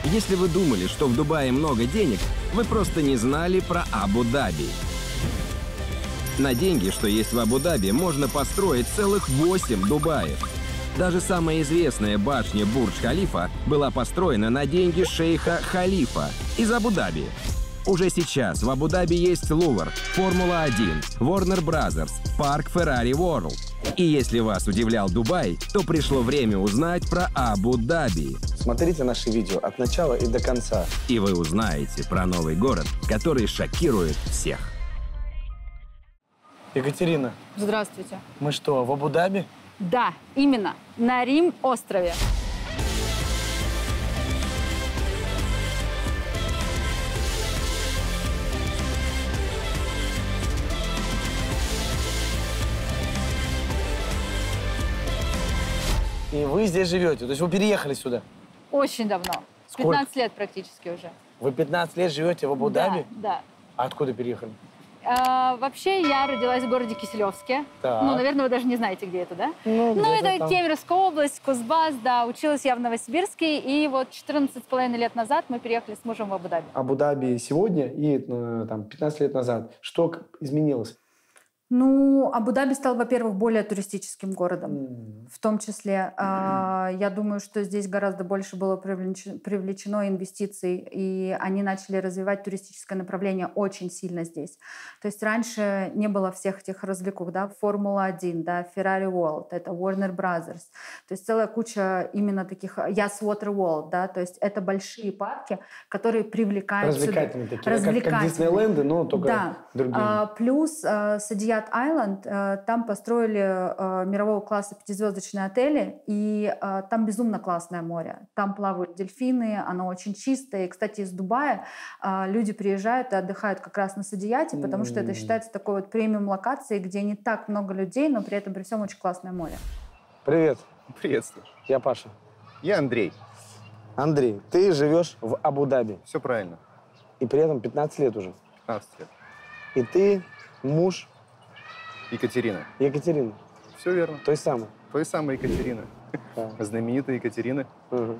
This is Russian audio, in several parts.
Если вы думали, что в Дубае много денег, вы просто не знали про Абу-Даби. На деньги, что есть в Абу-Даби, можно построить целых 8 Дубаев. Даже самая известная башня Бурдж-Халифа была построена на деньги шейха Халифа из Абу-Даби. Уже сейчас в Абу-Даби есть Лувр, Формула-1, Warner Brothers, парк Ferrari World. И если вас удивлял Дубай, то пришло время узнать про Абу-Даби. Смотрите наши видео от начала и до конца. И вы узнаете про новый город, который шокирует всех. Екатерина, Здравствуйте. мы что, в Абу-Даби? Да, именно, на Рим-острове. И вы здесь живете, то есть вы переехали сюда? Очень давно. Сколько? 15 лет практически уже. Вы 15 лет живете в Абу-Даби? Да. А откуда переехали? Вообще, я родилась в городе Киселевске. Так. Ну, наверное, вы даже не знаете, где это, да? Ну, это там. Кемеровская область, Кузбасс, да. Училась я в Новосибирске, и вот 14,5 лет назад мы переехали с мужем в Абу-Даби. Абу-Даби сегодня и там, 15 лет назад. Что изменилось? Ну, Абу-Даби стал, во-первых, более туристическим городом. В том числе, я думаю, что здесь гораздо больше было привлечено инвестиций, и они начали развивать туристическое направление очень сильно здесь. То есть раньше не было всех этих развлекух, да, Формула-1, да, Ferrari World, это Warner Brothers. То есть целая куча именно таких, Yas Water World, да, то есть это большие парки, которые привлекают... Развлекательные такие, как Диснейленды, но только другие. Плюс Садият Айленд, там построили мирового класса 5-звездочные отели, и там безумно классное море. Там плавают дельфины, оно очень чистое. И, кстати, из Дубая люди приезжают и отдыхают как раз на Садияте, потому что это считается такой вот премиум-локацией, где не так много людей, но при этом при всем очень классное море. Привет. Приветствую. Я Паша. Я Андрей. Андрей, ты живешь в Абу-Даби. Все правильно. И при этом 15 лет уже. 15 лет. И ты муж Екатерина. Екатерины. Все верно. Той самой. Той самой Екатерины. Да. Знаменитая Екатерина. Угу.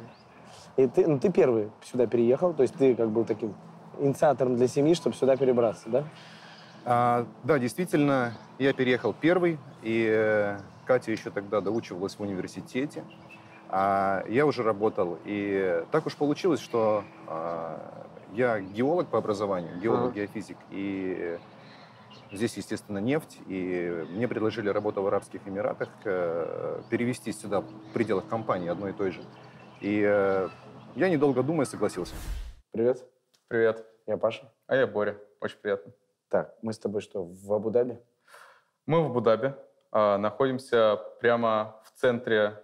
И ты первый сюда переехал, то есть ты как был таким инициатором для семьи, чтобы сюда перебраться, да? Да, действительно, я переехал первый, и Катя еще тогда доучивалась в университете. Я уже работал, и так уж получилось, что я геолог по образованию, геолог-геофизик, и здесь, естественно, нефть, и мне предложили работу в Арабских Эмиратах, перевестись сюда в пределах компании одной и той же. И я, недолго думая, согласился. Привет. Привет. Я Паша. А я Боря. Очень приятно. Так, мы с тобой что, в Абу-Даби? Мы в Абу-Даби. Находимся прямо в центре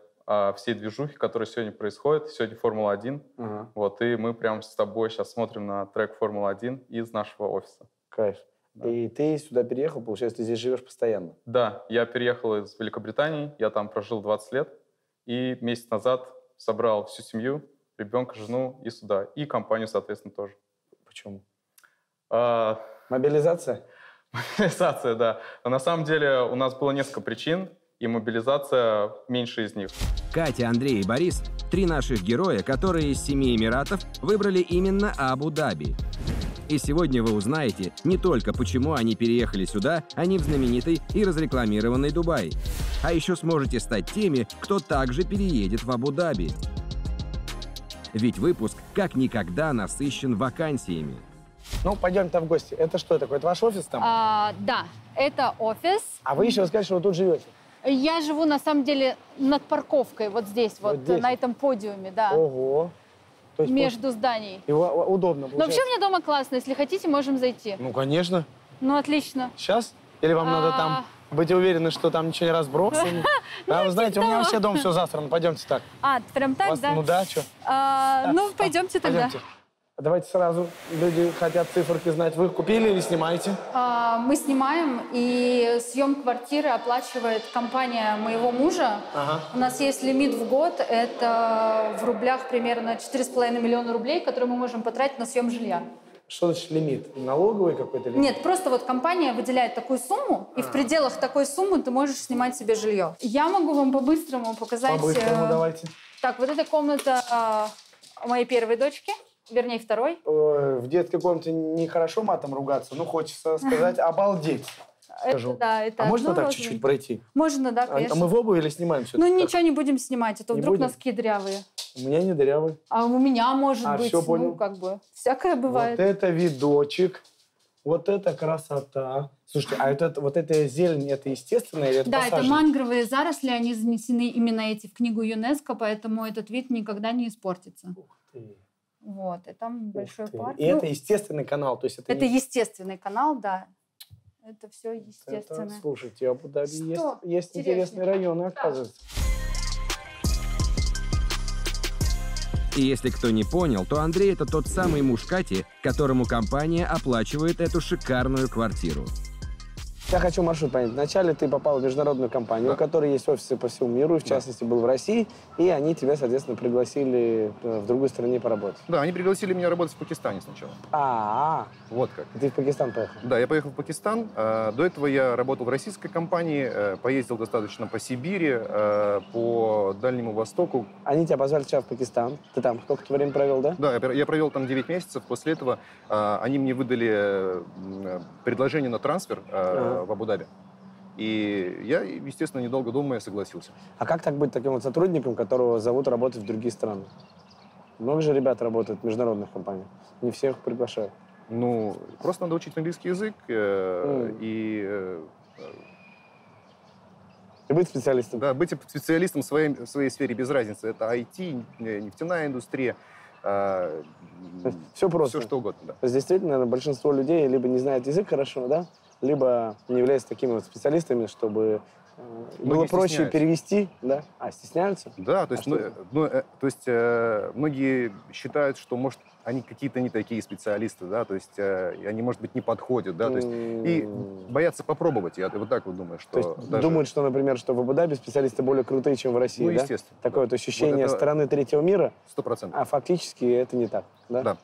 всей движухи, которая сегодня происходит. Сегодня Формула-1. Вот, и мы прямо с тобой сейчас смотрим на трек Формула-1 из нашего офиса. Кайф. Да. И ты сюда переехал, получается, ты здесь живешь постоянно? Да, я переехал из Великобритании, я там прожил 20 лет, и месяц назад собрал всю семью, ребенка, жену и сюда, и компанию, соответственно, тоже. Почему? Мобилизация? Мобилизация, да. Но на самом деле у нас было несколько причин, и мобилизация меньше из них. Катя, Андрей и Борис – 3 наших героя, которые из 7 Эмиратов выбрали именно Абу-Даби. И сегодня вы узнаете не только, почему они переехали сюда, а не в знаменитый и разрекламированный Дубай. А еще сможете стать теми, кто также переедет в Абу-Даби. Ведь выпуск как никогда насыщен вакансиями. Ну, пойдем-то в гости. Это что такое? Это ваш офис там? Да, это офис. А вы еще сказали, что вы тут живете? Я живу, на самом деле, над парковкой, вот здесь, вот здесь? на этом подиуме, да. Ого. То есть между зданий. И удобно, Но вообще у меня дома классно. Если хотите, можем зайти. Ну, конечно. Ну, отлично. Сейчас? Или вам надо там быть уверены, что там ничего не разбросано? Да, вы знаете, у меня вообще дом все засрано. Пойдемте так. Прям так, да? Ну да, что? Ну, пойдемте тогда. Давайте сразу. Люди хотят циферки знать. Вы купили или снимаете? Мы снимаем, и съем квартиры оплачивает компания моего мужа. У нас есть лимит в год. Это в рублях примерно 4,5 миллиона рублей, которые мы можем потратить на съем жилья. Что значит лимит? Налоговый какой-то лимит? Нет, просто вот компания выделяет такую сумму, и в пределах такой суммы ты можешь снимать себе жилье. Я могу вам по-быстрому показать... По-быстрому давайте. Так, вот эта комната у моей первой дочки, вернее, второй. В детской комнате нехорошо матом ругаться, но хочется сказать «обалдеть». Скажу. Это а можно одно так розовое. чуть-чуть пройти? Можно, да, А конечно. мы в обуви или снимаем все? Ну, ничего не будем снимать, а то Не вдруг будем? носки дырявые. У меня не дырявый. А у меня может быть, всё, понял. ну, как бы, всякое бывает. Вот это видочек. Вот это красота. Слушайте, а вот эта зелень, это естественная или это Да, это посаженная? мангровые заросли, они занесены именно эти в книгу ЮНЕСКО, поэтому этот вид никогда не испортится. Вот, и там большой Ух ты. парк. И Ну, это естественный канал, то есть это это не- естественный канал, да. Это все Это, естественно. слушайте, Абу-Даби Что есть интереснее? интересные районы, оказывается. И если кто не понял, то Андрей — это тот самый муж Кати, которому компания оплачивает эту шикарную квартиру. Я хочу маршрут понять. Вначале ты попал в международную компанию, Да. у которой есть офисы по всему миру, и в частности был в России, и они тебя, соответственно, пригласили в другой стране поработать. Да, они пригласили меня работать в Пакистане сначала. Вот как. Ты в Пакистан поехал? Да, я поехал в Пакистан. До этого я работал в российской компании, поездил достаточно по Сибири, по Дальнему Востоку. Они тебя позвали сейчас в Пакистан. Ты там сколько-то времени провел, да? Да, я провел там 9 месяцев. После этого они мне выдали предложение на трансфер в Абу-Даби. И я, естественно, недолго думая, согласился. А как так быть таким вот сотрудником, которого зовут работать в другие страны? Много же ребят работают в международных компаниях. Не всех приглашают. Ну, просто надо учить английский язык и И быть специалистом. да, быть специалистом в своей сфере без разницы. Это IT, нефтяная индустрия, Все просто. все что угодно. Да. То есть действительно, наверное, большинство людей либо не знает язык хорошо, да, либо не являются такими вот специалистами, чтобы было Многие проще стесняются. перевести, да? А, стесняются? Да, то есть, многие считают, что, может, они какие-то не такие специалисты, да, то есть они, может быть, не подходят, да, то есть и боятся попробовать. Я вот так вот думаю, что То есть даже... думают, что, например, что в Абу-Даби специалисты более крутые, чем в России, Ну, да? естественно. Такое вот ощущение это страны третьего мира, 100%. а фактически это не так, да? Да.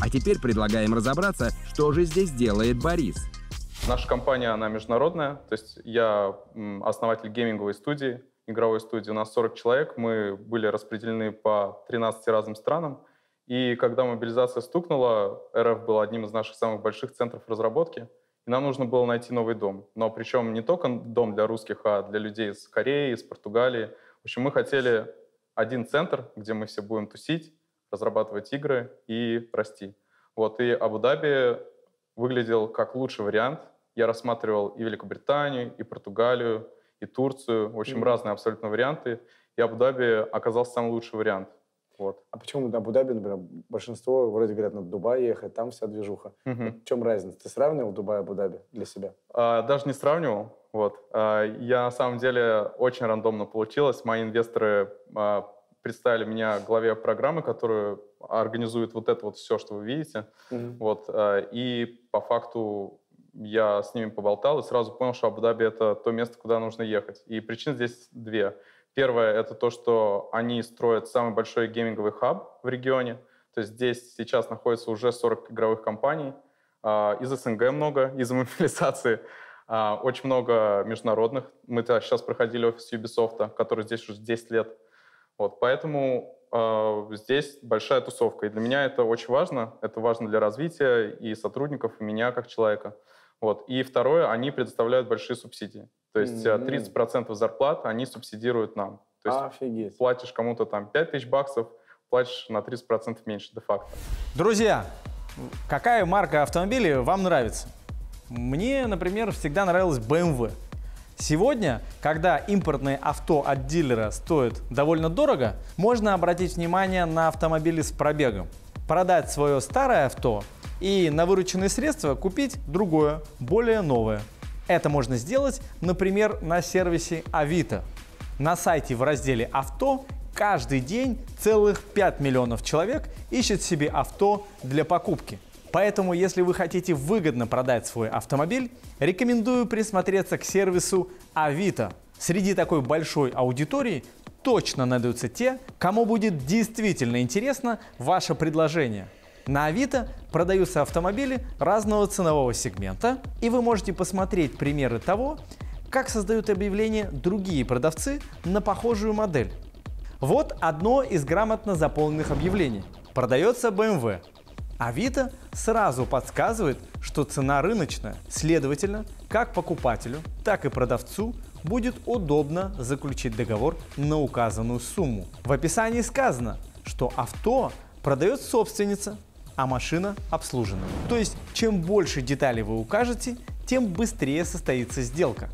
А теперь предлагаем разобраться, что же здесь делает Борис. Наша компания, она международная, то есть я основатель гейминговой студии, игровой студии. У нас 40 человек, мы были распределены по 13 разным странам. И когда мобилизация стукнула, РФ был одним из наших самых больших центров разработки, и нам нужно было найти новый дом. Но причем не только дом для русских, а для людей из Кореи, из Португалии. В общем, мы хотели один центр, где мы все будем тусить, разрабатывать игры и расти. Вот, и Абу-Даби выглядел как лучший вариант. Я рассматривал и Великобританию, и Португалию, и Турцию. В общем, разные абсолютно варианты. И Абу-Даби оказался самый лучший вариант. Вот. А почему Абу-Даби, например, большинство вроде говорят, надо в Дубай ехать, там вся движуха. Мгм. В чем разница? Ты сравнивал Дубай и Абу-Даби для себя? Даже не сравнивал. Вот. Я на самом деле очень рандомно получилось. Мои инвесторы представили меня главе программы, которая организует вот это вот все, что вы видите. Вот. И по факту я с ними поболтал и сразу понял, что Абу-Даби — это то место, куда нужно ехать. И причин здесь две. Первое — это то, что они строят самый большой гейминговый хаб в регионе. То есть здесь сейчас находится уже 40 игровых компаний. Из СНГ много, из мобилизации. Очень много международных. Мы сейчас проходили офис Ubisoft, который здесь уже 10 лет. Вот, поэтому здесь большая тусовка. И для меня это очень важно. Это важно для развития и сотрудников, и меня как человека. Вот. И второе, они предоставляют большие субсидии. То есть 30% зарплат они субсидируют нам. То есть Офигеть. платишь кому-то там $5000, платишь на 30% меньше де-факто. Друзья, какая марка автомобилей вам нравится? Мне, например, всегда нравилась BMW. Сегодня, когда импортные авто от дилера стоят довольно дорого, можно обратить внимание на автомобили с пробегом, продать свое старое авто и на вырученные средства купить другое, более новое. Это можно сделать, например, на сервисе Авито. На сайте в разделе «Авто» каждый день целых 5 миллионов человек ищет себе авто для покупки. Поэтому, если вы хотите выгодно продать свой автомобиль, рекомендую присмотреться к сервису Авито. Среди такой большой аудитории точно найдутся те, кому будет действительно интересно ваше предложение. На Авито продаются автомобили разного ценового сегмента, и вы можете посмотреть примеры того, Как создают объявления другие продавцы на похожую модель? Вот одно из грамотно заполненных объявлений. Продается BMW. Авито сразу подсказывает, что цена рыночная. Следовательно, как покупателю, так и продавцу будет удобно заключить договор на указанную сумму. В описании сказано, что авто продает собственница, а машина обслужена. То есть, чем больше деталей вы укажете, тем быстрее состоится сделка.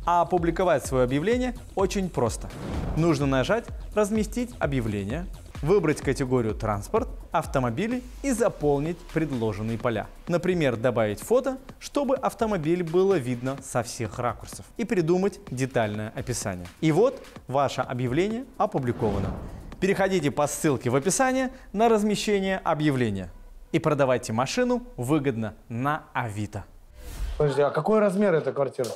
А опубликовать свое объявление очень просто. Нужно нажать «Разместить объявление», выбрать категорию «Транспорт», «Автомобили» и заполнить предложенные поля. Например, добавить фото, чтобы автомобиль было видно со всех ракурсов. И придумать детальное описание. И вот ваше объявление опубликовано. Переходите по ссылке в описании на размещение объявления. И продавайте машину выгодно на Авито. Подожди, а какой размер эта квартира?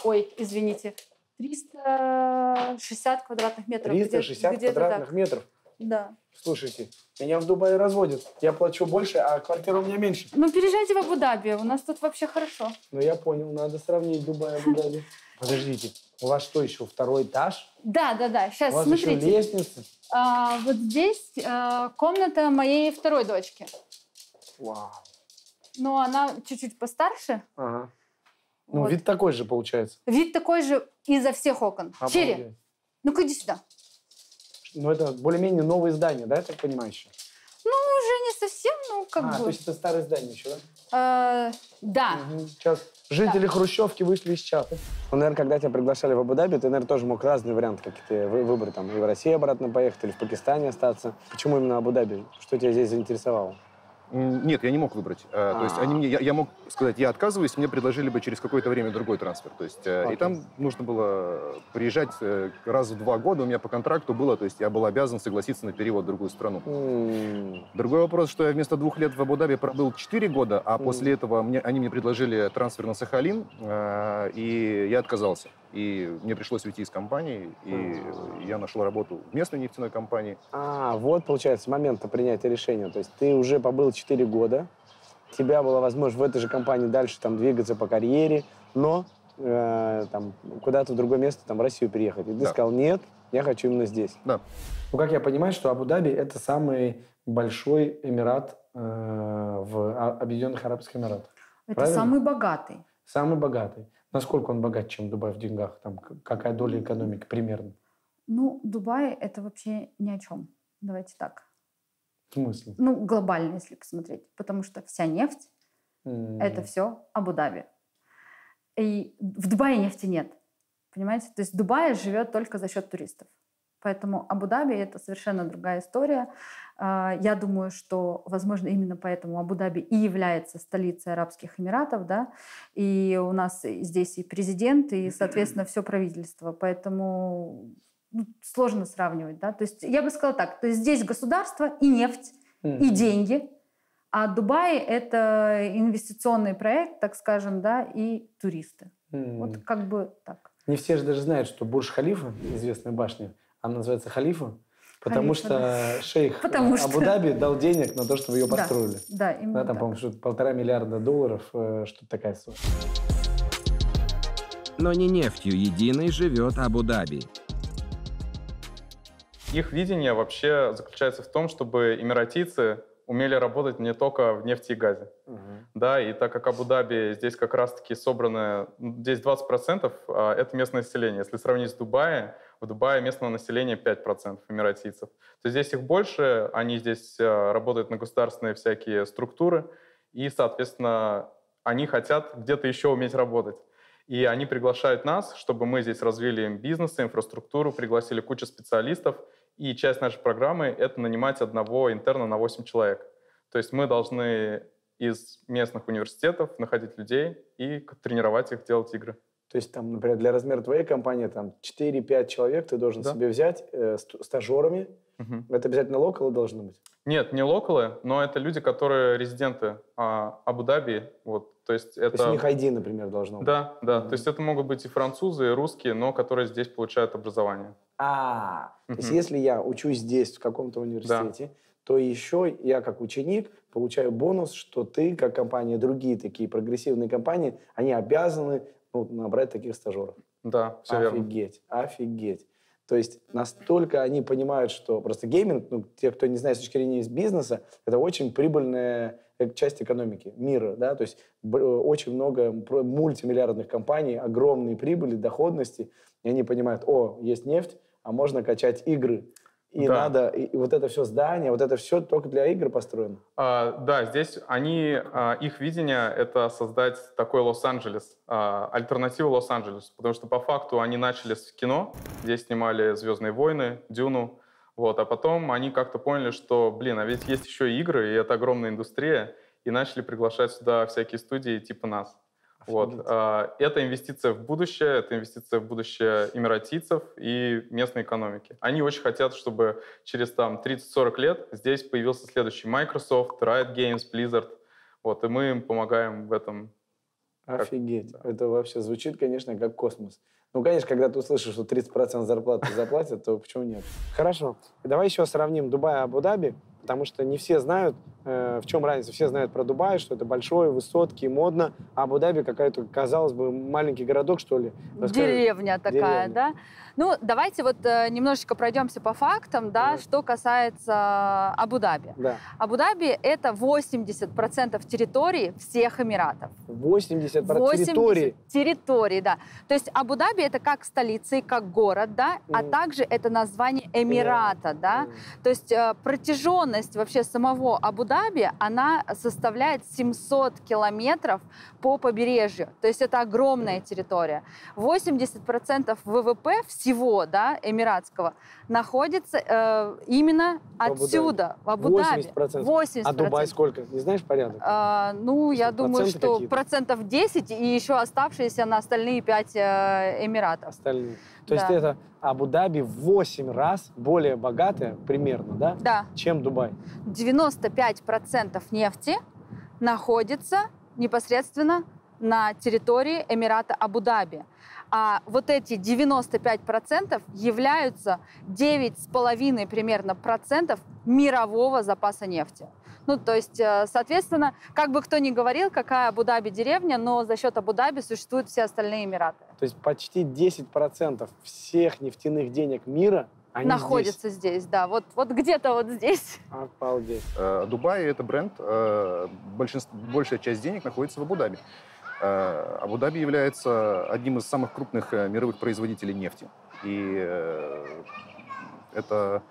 Ой, извините. 360 квадратных метров. 360 квадратных метров? Да. Слушайте, меня в Дубае разводят. Я плачу больше, а квартира у меня меньше. Ну, переезжайте в Абу-Даби. У нас тут вообще хорошо. Ну, я понял, надо сравнить Дубай и Абу-Даби. Подождите, у вас что еще, второй этаж? Да. Сейчас, У вас смотрите. еще лестница? Вот здесь комната моей второй дочки. Вау. Но она чуть-чуть постарше. Ага. Ну, Вот. вид такой же получается. Вид такой же изо всех окон. Обалдеть. Черри, ну-ка иди сюда. Ну, это более-менее новые здания, да, я так понимаю, еще? Ну, уже не совсем, ну, как То бы. есть это старые здания еще, да? Да. Сейчас жители Хрущевки вышли из чата. Ну, наверное, когда тебя приглашали в Абу-Даби, ты, наверное, тоже мог разные варианты какие-то выбрать, там, и в России обратно поехать, или в Пакистане остаться. Почему именно Абу-Даби? Что тебя здесь заинтересовало? Нет, я не мог выбрать. То есть они мне, я мог сказать, я отказываюсь, мне предложили бы через какое-то время другой трансфер. То есть, и там нужно было приезжать раз в 2 года, у меня по контракту было, то есть я был обязан согласиться на перевод в другую страну. Другой вопрос, что я вместо 2 лет в Абу-Даби пробыл 4 года, а после этого они мне предложили трансфер на Сахалин, и я отказался. И мне пришлось уйти из компании, и я нашел работу в местной нефтяной компании. Вот, получается, момент принятия решения. То есть ты уже побыл 4 года, у тебя была возможность в этой же компании дальше там двигаться по карьере, но там, куда-то в другое место, там, в Россию приехать. И ты сказал, нет, я хочу именно здесь. Да. Ну, как я понимаю, что Абу-Даби – это самый большой эмират в Объединенных Арабских Эмиратах. Это Правильно? самый богатый. Самый богатый. Насколько он богаче, чем Дубай в деньгах? Там, какая доля экономики примерно? Ну, Дубай – это вообще ни о чем. Давайте так. В смысле? Ну, глобально, если посмотреть. Потому что вся нефть – это все Абу-Даби. И в Дубае нефти нет. Понимаете? То есть Дубай живет только за счет туристов. Поэтому Абу-Даби – это совершенно другая история. Я думаю, что, возможно, именно поэтому Абу-Даби и является столицей Арабских Эмиратов, да, и у нас здесь и президент, и, соответственно, все правительство. Поэтому сложно сравнивать, да. То есть я бы сказала так, то есть здесь государство и нефть, и деньги, а Дубай – это инвестиционный проект, так скажем, да, и туристы. Вот как бы так. Не все же даже знают, что Бурдж-Халифа, известная башня, она называется Халифа, потому Халифа, что шейх Абу-Даби дал денег на то, чтобы ее построили. Да, именно там, по-моему, что-то $1,5 миллиарда, что-то такая сумма. Но не нефтью единой живет Абу-Даби. Их видение вообще заключается в том, чтобы эмиратийцы умели работать не только в нефти и газе. Да, и так как Абу-Даби здесь как раз-таки собраны, здесь 20% это местное население. Если сравнить с Дубаем, в Дубае местного населения 5% эмиратийцев. То здесь их больше, они здесь работают на государственные всякие структуры, и, соответственно, они хотят где-то еще уметь работать. И они приглашают нас, чтобы мы здесь развили им бизнес, инфраструктуру, пригласили кучу специалистов, и часть нашей программы — это нанимать одного интерна на 8 человек. То есть мы должны из местных университетов находить людей и тренировать их делать игры. То есть, там, например, для размера твоей компании там 4-5 человек ты должен себе взять стажерами. Это обязательно локалы должны быть? Нет, не локалы, но это люди, которые резиденты Абу-Даби. Вот, то есть у них ID, например, должно быть? Да. То есть это могут быть и французы, и русские, но которые здесь получают образование. То есть если я учусь здесь, в каком-то университете, то еще я, как ученик, получаю бонус, что ты, как компания, другие такие прогрессивные компании, они обязаны набрать таких стажеров. Да, все верно. Офигеть, офигеть. То есть настолько они понимают, что просто гейминг, ну, те, кто не знает с точки зрения бизнеса, это очень прибыльная часть экономики мира, да, то есть очень много мультимиллиардных компаний, огромные прибыли, доходности, и они понимают, о, есть нефть, а можно качать игры. И Да. надо, и вот это все здание, вот это все только для игр построено. Да, здесь их видение — это создать такой Лос-Анджелес, альтернативу Лос-Анджелесу, потому что по факту они начали с кино, здесь снимали «Звездные войны», «Дюну», вот, а потом они как-то поняли, что, блин, а ведь есть еще и игры, и это огромная индустрия, и начали приглашать сюда всякие студии типа нас. Вот. Это инвестиция в будущее, это инвестиция в будущее эмиратийцев и местной экономики. Они очень хотят, чтобы через там 30-40 лет здесь появился следующий Microsoft, Riot Games, Blizzard. Вот, и мы им помогаем в этом. Офигеть. Да. Это вообще звучит, конечно, как космос. Ну, конечно, когда ты услышишь, что 30% зарплаты заплатят, то почему нет? Хорошо. Давай еще сравним Дубай и Абу-Даби, потому что не все знают, в чем разница. Все знают про Дубай, что это большой, высотки, модно. А Абу-Даби какая-то, казалось бы, маленький городок, что ли. Деревня такая, Деревня. да? Ну, давайте вот немножечко пройдемся по фактам, да, Давай. что касается Абу-Даби. Да. Абу-Даби — это 80% территории всех Эмиратов. 80% 80 территории. территорий, да. То есть Абу-Даби — это как столица и как город, да, а также это название Эмирата, да. То есть протяженность вообще самого Абу-Даби, она составляет 700 километров по побережью. То есть это огромная территория. 80% ВВП всего, да, эмиратского находится именно отсюда, в Абу-Даби. 80%. А Дубай сколько? Не знаешь порядок? Ну, я думаю, проценты что какие-то? процентов 10 и еще оставшиеся на остальные 5 Эмиратов. Остальные. То есть Да. это Абу-Даби в 8 раз более богатая, примерно, да? Да. Чем Дубай. 95% нефти находится непосредственно на территории Эмирата Абу-Даби. А вот эти 95% являются 9,5 примерно процентов мирового запаса нефти. Ну, то есть, соответственно, как бы кто ни говорил, какая Абу-Даби деревня, но за счет Абу-Даби существуют все остальные Эмираты. То есть почти 10% всех нефтяных денег мира, они находятся здесь, да. Вот где-то вот здесь. Обалдеть. Дубай — это бренд. Большая часть денег находится в Абу-Даби. Абу-Даби является одним из самых крупных мировых производителей нефти. И это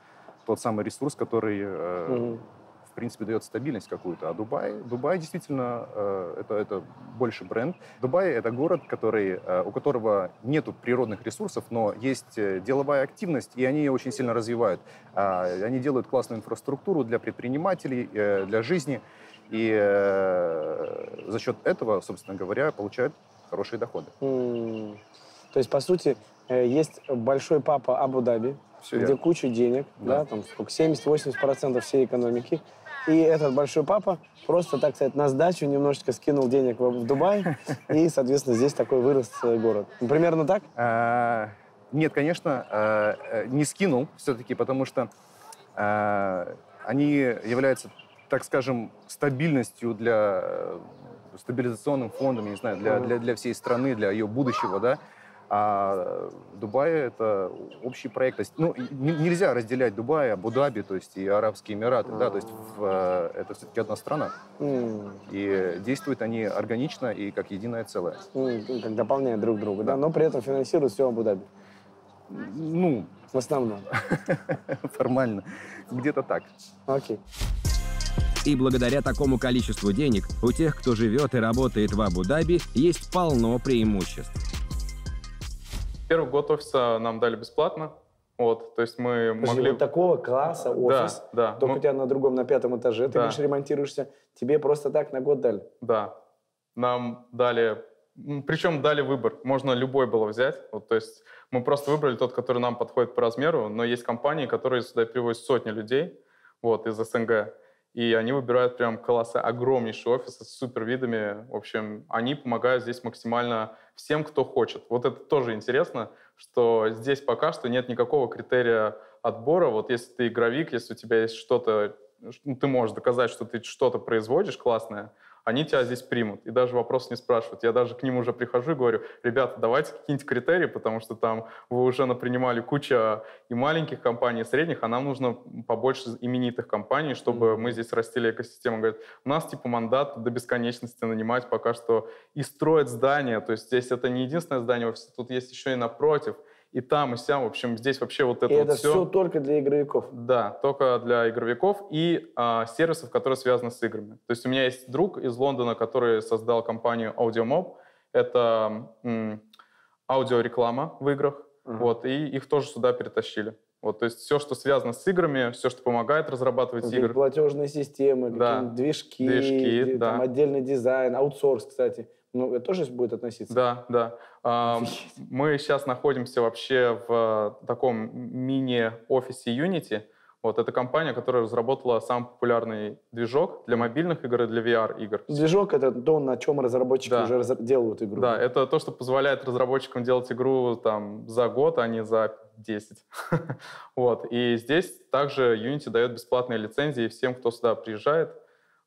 тот самый ресурс, который, в принципе, дает стабильность какую-то. А Дубай действительно, это больше бренд. Дубай — это город, у которого нет природных ресурсов, но есть деловая активность, и они ее очень сильно развивают. Они делают классную инфраструктуру для предпринимателей, для жизни. И за счет этого, собственно говоря, получают хорошие доходы. То есть, по сути, есть большой папа Абу-Даби, Все где верно. куча денег, да, там сколько, 70-80% всей экономики. И этот большой папа просто, так сказать, на сдачу немножечко скинул денег в Дубай, и, соответственно, здесь такой вырос город. Примерно так? Нет, конечно, не скинул все-таки, потому что они являются, так скажем, стабильностью стабилизационным фондом, я не знаю, для всей страны, для ее будущего, да. А Дубай — это общий проект. То есть, ну, нельзя разделять Дубай, Абу-Даби, то есть и Арабские Эмираты, да, то есть это все-таки одна страна. И действуют они органично и как единое целое. Как дополняют друг друга, да, но при этом финансируют все Абу-Даби. Ну, В основном. формально, где-то так. Окей. И благодаря такому количеству денег у тех, кто живет и работает в Абу-Даби, есть полно преимуществ. Первый год офиса нам дали бесплатно. Вот, то есть мы Подожди, могли... вот такого класса офис, да, только у тебя на другом, на 5-м этаже, ты Да. лишь ремонтируешься, тебе просто так на год дали. Да, нам дали... Причем дали выбор. Можно любой было взять. Вот, то есть мы просто выбрали тот, который нам подходит по размеру, но есть компании, которые сюда привозят сотни людей вот, из СНГ. И они выбирают прям огромнейший офис с супер видами. В общем, они помогают здесь максимально всем, кто хочет. Вот это тоже интересно, что здесь пока что нет никакого критерия отбора. Вот если ты игровик, если у тебя есть что-то, ты можешь доказать, что ты что-то производишь классное, они тебя здесь примут. И даже вопрос не спрашивают. Я даже к ним уже прихожу и говорю: ребята, давайте какие-нибудь критерии, потому что там вы уже напринимали кучу и маленьких компаний, и средних, а нам нужно побольше именитых компаний, чтобы мы здесь растили экосистему. Говорят, у нас типа мандат до бесконечности нанимать пока что и строить здания. То есть здесь это не единственное здание офиса, тут есть еще и напротив. И там, и сям. В общем, здесь вообще вот это и вот это все только для игровиков? Да, только для игровиков и сервисов, которые связаны с играми. То есть у меня есть друг из Лондона, который создал компанию AudioMob. Это аудиореклама в играх. Вот, и их тоже сюда перетащили. Вот, то есть все, что связано с играми, все, что помогает разрабатывать игры. Платежные системы, да. движки, да. Там, отдельный дизайн, аутсорс, кстати. Ну, это тоже будет относиться? Да, да. Мы сейчас находимся вообще в таком мини-офисе Unity. Вот, это компания, которая разработала самый популярный движок для мобильных игр и для VR-игр. Движок — это то, на чем разработчики уже делают игру. Да, это то, что позволяет разработчикам делать игру там, за год, а не за 10. Вот. И здесь также Unity дает бесплатные лицензии всем, кто сюда приезжает.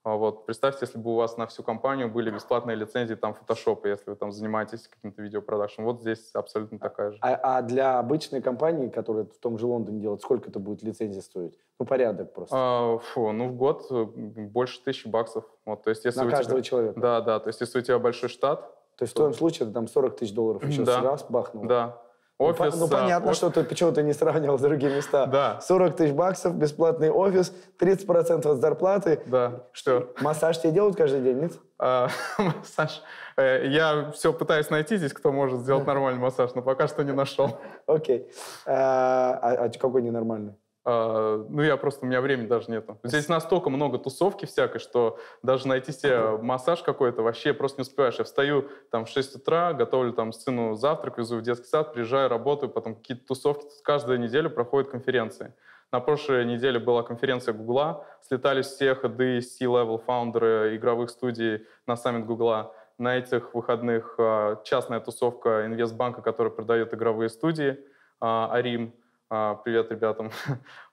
Вот. Представьте, если бы у вас на всю компанию были бесплатные лицензии там Photoshop, если вы там занимаетесь каким-то видеопродакшном. Вот здесь абсолютно такая же. А для обычной компании, которая в том же Лондоне делает, сколько это будет лицензия стоить? Ну, порядок просто. Ну, в год больше $1000. Вот, то есть, если на каждого человека? Да, да. То есть, если у тебя большой штат... То есть, в твоем случае это там $40 000 еще раз бахнул? Да. Офис, ну, понятно, что ты почему ты не сравнивал с другими местами. Да. $40 000, бесплатный офис, 30% от зарплаты. Да. Что? Массаж тебе делают каждый день, нет? Массаж. Я все пытаюсь найти здесь, кто может сделать нормальный массаж, но пока что не нашел. Окей. А какой ненормальный? У меня времени даже нету. Здесь настолько много тусовки всякой, что даже найти себе массаж какой-то вообще просто не успеваешь. Я встаю там в 6 утра, готовлю там сыну завтрак, везу в детский сад, приезжаю, работаю, потом какие-то тусовки. Каждую неделю проходят конференции. На прошлой неделе была конференция Гугла, слетались все ходы, C-level фаундеры игровых студий на саммит Гугла. На этих выходных частная тусовка Инвестбанка, которая продает игровые студии, Арим. Привет ребятам.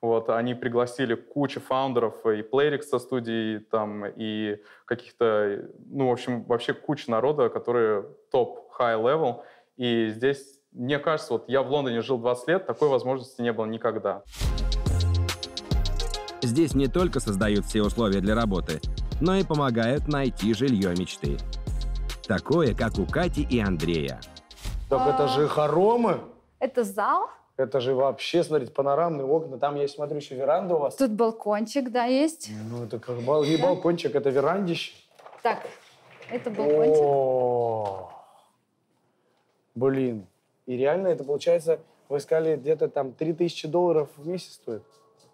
Вот, они пригласили кучу фаундеров и Playrix со студии, там, и каких-то, в общем, вообще куча народа, которые топ, high level. И здесь, мне кажется, вот я в Лондоне жил 20 лет, такой возможности не было никогда. Здесь не только создают все условия для работы, но и помогают найти жилье мечты. Такое, как у Кати и Андрея. Так это же хоромы. Это зал. Это же вообще, смотрите, панорамные окна. Там, я смотрю, еще веранда у вас. Тут балкончик, да, есть. Ну, это как не балкончик, это верандище. Так, это балкончик. О, блин. И реально это, получается, вы сказали, где-то там $3000 в месяц стоит?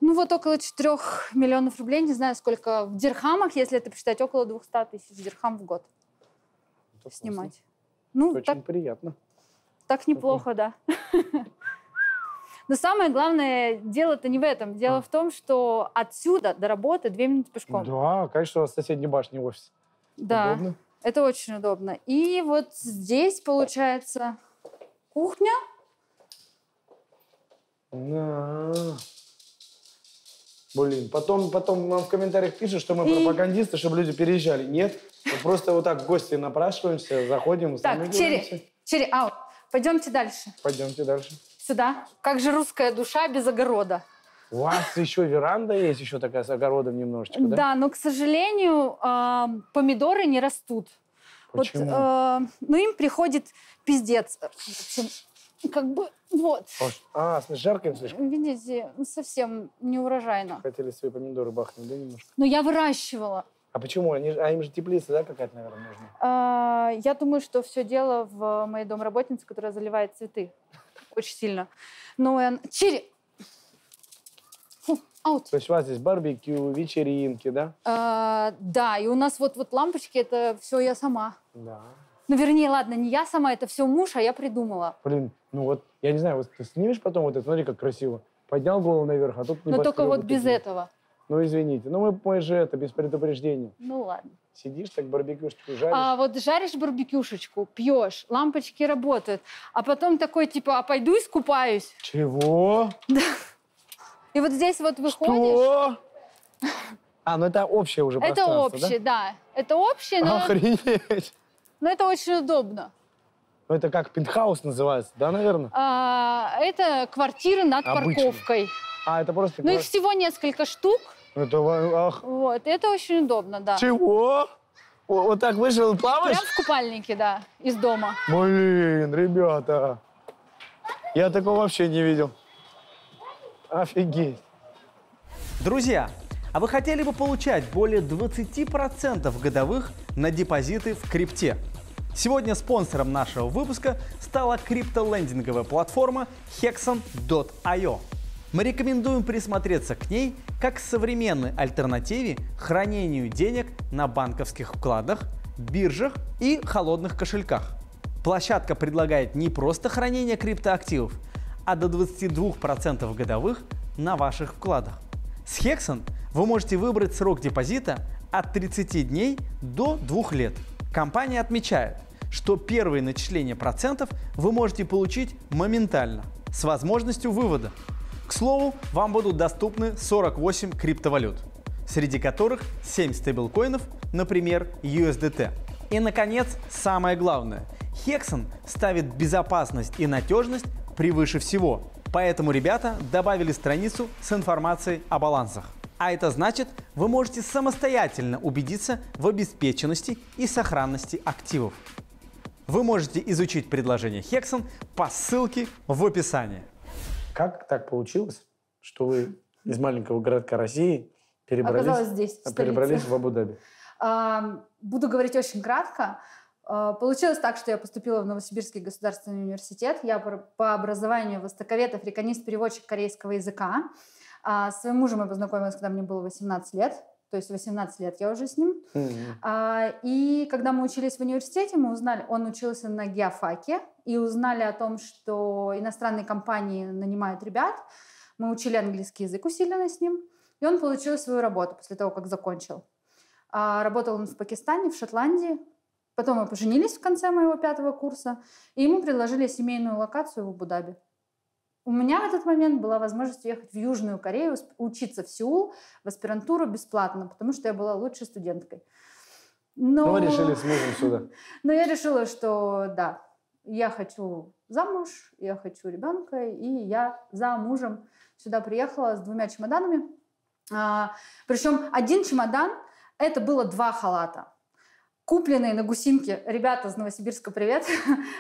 Ну, вот около 4 миллионов рублей. Не знаю, сколько в дирхамах, если это посчитать, около 200 000 дирхам в год Это снимать. вкусно. Ну, Очень так, приятно. так неплохо, да. Но самое главное, дело-то не в этом. Дело в том, что отсюда до работы 2 минуты пешком. Да, конечно, у вас в соседней башне офис. Да, Удобно. это очень удобно. И вот здесь, получается, кухня. Да. Блин, потом нам в комментариях пишут, что мы пропагандисты, чтобы люди переезжали. Нет, мы просто вот так в гости напрашиваемся, заходим. Так, Черри, пойдемте дальше. Пойдемте дальше. Сюда. Как же русская душа без огорода? У вас еще веранда есть, еще такая с огородом немножечко, да? Да, но, к сожалению, помидоры не растут. Почему? Вот, им приходит пиздец. В общем, как бы, вот. Жарко им слишком? Видите, совсем неурожайно. Хотели свои помидоры бахнуть, да, немножко? Но я выращивала. А почему? Им же теплица, да, какая-то, наверное, нужна? Я думаю, что все дело в моей домработнице, которая заливает цветы. Очень сильно. Но Черри! Аут. То есть у вас здесь барбекю, вечеринки, да? Да, и у нас вот лампочки, это все я сама. Да. Ну, вернее, ладно, не я сама, это все муж, а я придумала. Блин, ну вот, я не знаю, вот ты снимешь потом вот это, смотри, как красиво. Поднял голову наверх, а тут Но только вот без этого. Ну, извините, мы же это, без предупреждения. Ну, ладно. Сидишь, так барбекюшечку жаришь. Вот жаришь барбекюшечку, пьешь, лампочки работают, а потом такой, типа, пойду искупаюсь. Чего? Да. И вот здесь вот выходишь. Что? Ну это общее уже Это пространство, общее, да? Это общее, но, Охренеть! но это очень удобно. Ну это как пентхаус называется, да, наверное? Это квартиры над Обычно. парковкой. Это просто... Ну, их всего несколько штук. Ах, Вот, это очень удобно, да. чего? Вот так вышел и плаваешь? Прям в купальнике, да, из дома. Блин, ребята. Я такого вообще не видел. Офигеть. Друзья, а вы хотели бы получать более 20% годовых на депозиты в крипте? Сегодня спонсором нашего выпуска стала криптолендинговая платформа Hexon.io. Мы рекомендуем присмотреться к ней как к современной альтернативе хранению денег на банковских вкладах, биржах и холодных кошельках. Площадка предлагает не просто хранение криптоактивов, а до 22% годовых на ваших вкладах. С Hexon вы можете выбрать срок депозита от 30 дней до 2 лет. Компания отмечает, что первые начисления процентов вы можете получить моментально, с возможностью вывода. К слову, вам будут доступны 48 криптовалют, среди которых 7 стейблкоинов, например, USDT. И, наконец, самое главное. Hexon ставит безопасность и надежность превыше всего. Поэтому ребята добавили страницу с информацией о балансах. А это значит, вы можете самостоятельно убедиться в обеспеченности и сохранности активов. Вы можете изучить предложение Hexon по ссылке в описании. Как так получилось, что вы из маленького городка России Оказалось здесь, в перебрались столице. в Абу-Даби? Буду говорить очень кратко. Получилось так, что я поступила в Новосибирский государственный университет. Я по образованию востоковед, африканист, переводчик корейского языка. С своим мужем я познакомилась, когда мне было 18 лет. То есть 18 лет я уже с ним. И когда мы учились в университете, мы узнали, он учился на геофаке, и узнали о том, что иностранные компании нанимают ребят. Мы учили английский язык усиленно с ним, и он получил свою работу после того, как закончил. Работал он в Пакистане, в Шотландии. Потом мы поженились в конце моего 5-го курса, и ему предложили семейную локацию в Абу-Даби. У меня в этот момент была возможность уехать в Южную Корею, учиться в Сеул, в аспирантуру бесплатно, потому что я была лучшей студенткой. Но вы решили с мужем сюда. Но я решила, что да, я хочу замуж, я хочу ребенка, и я за мужем сюда приехала с 2 чемоданами. Причем один чемодан – это было 2 халата. Купленные на Гусинке. Ребята из Новосибирска, привет.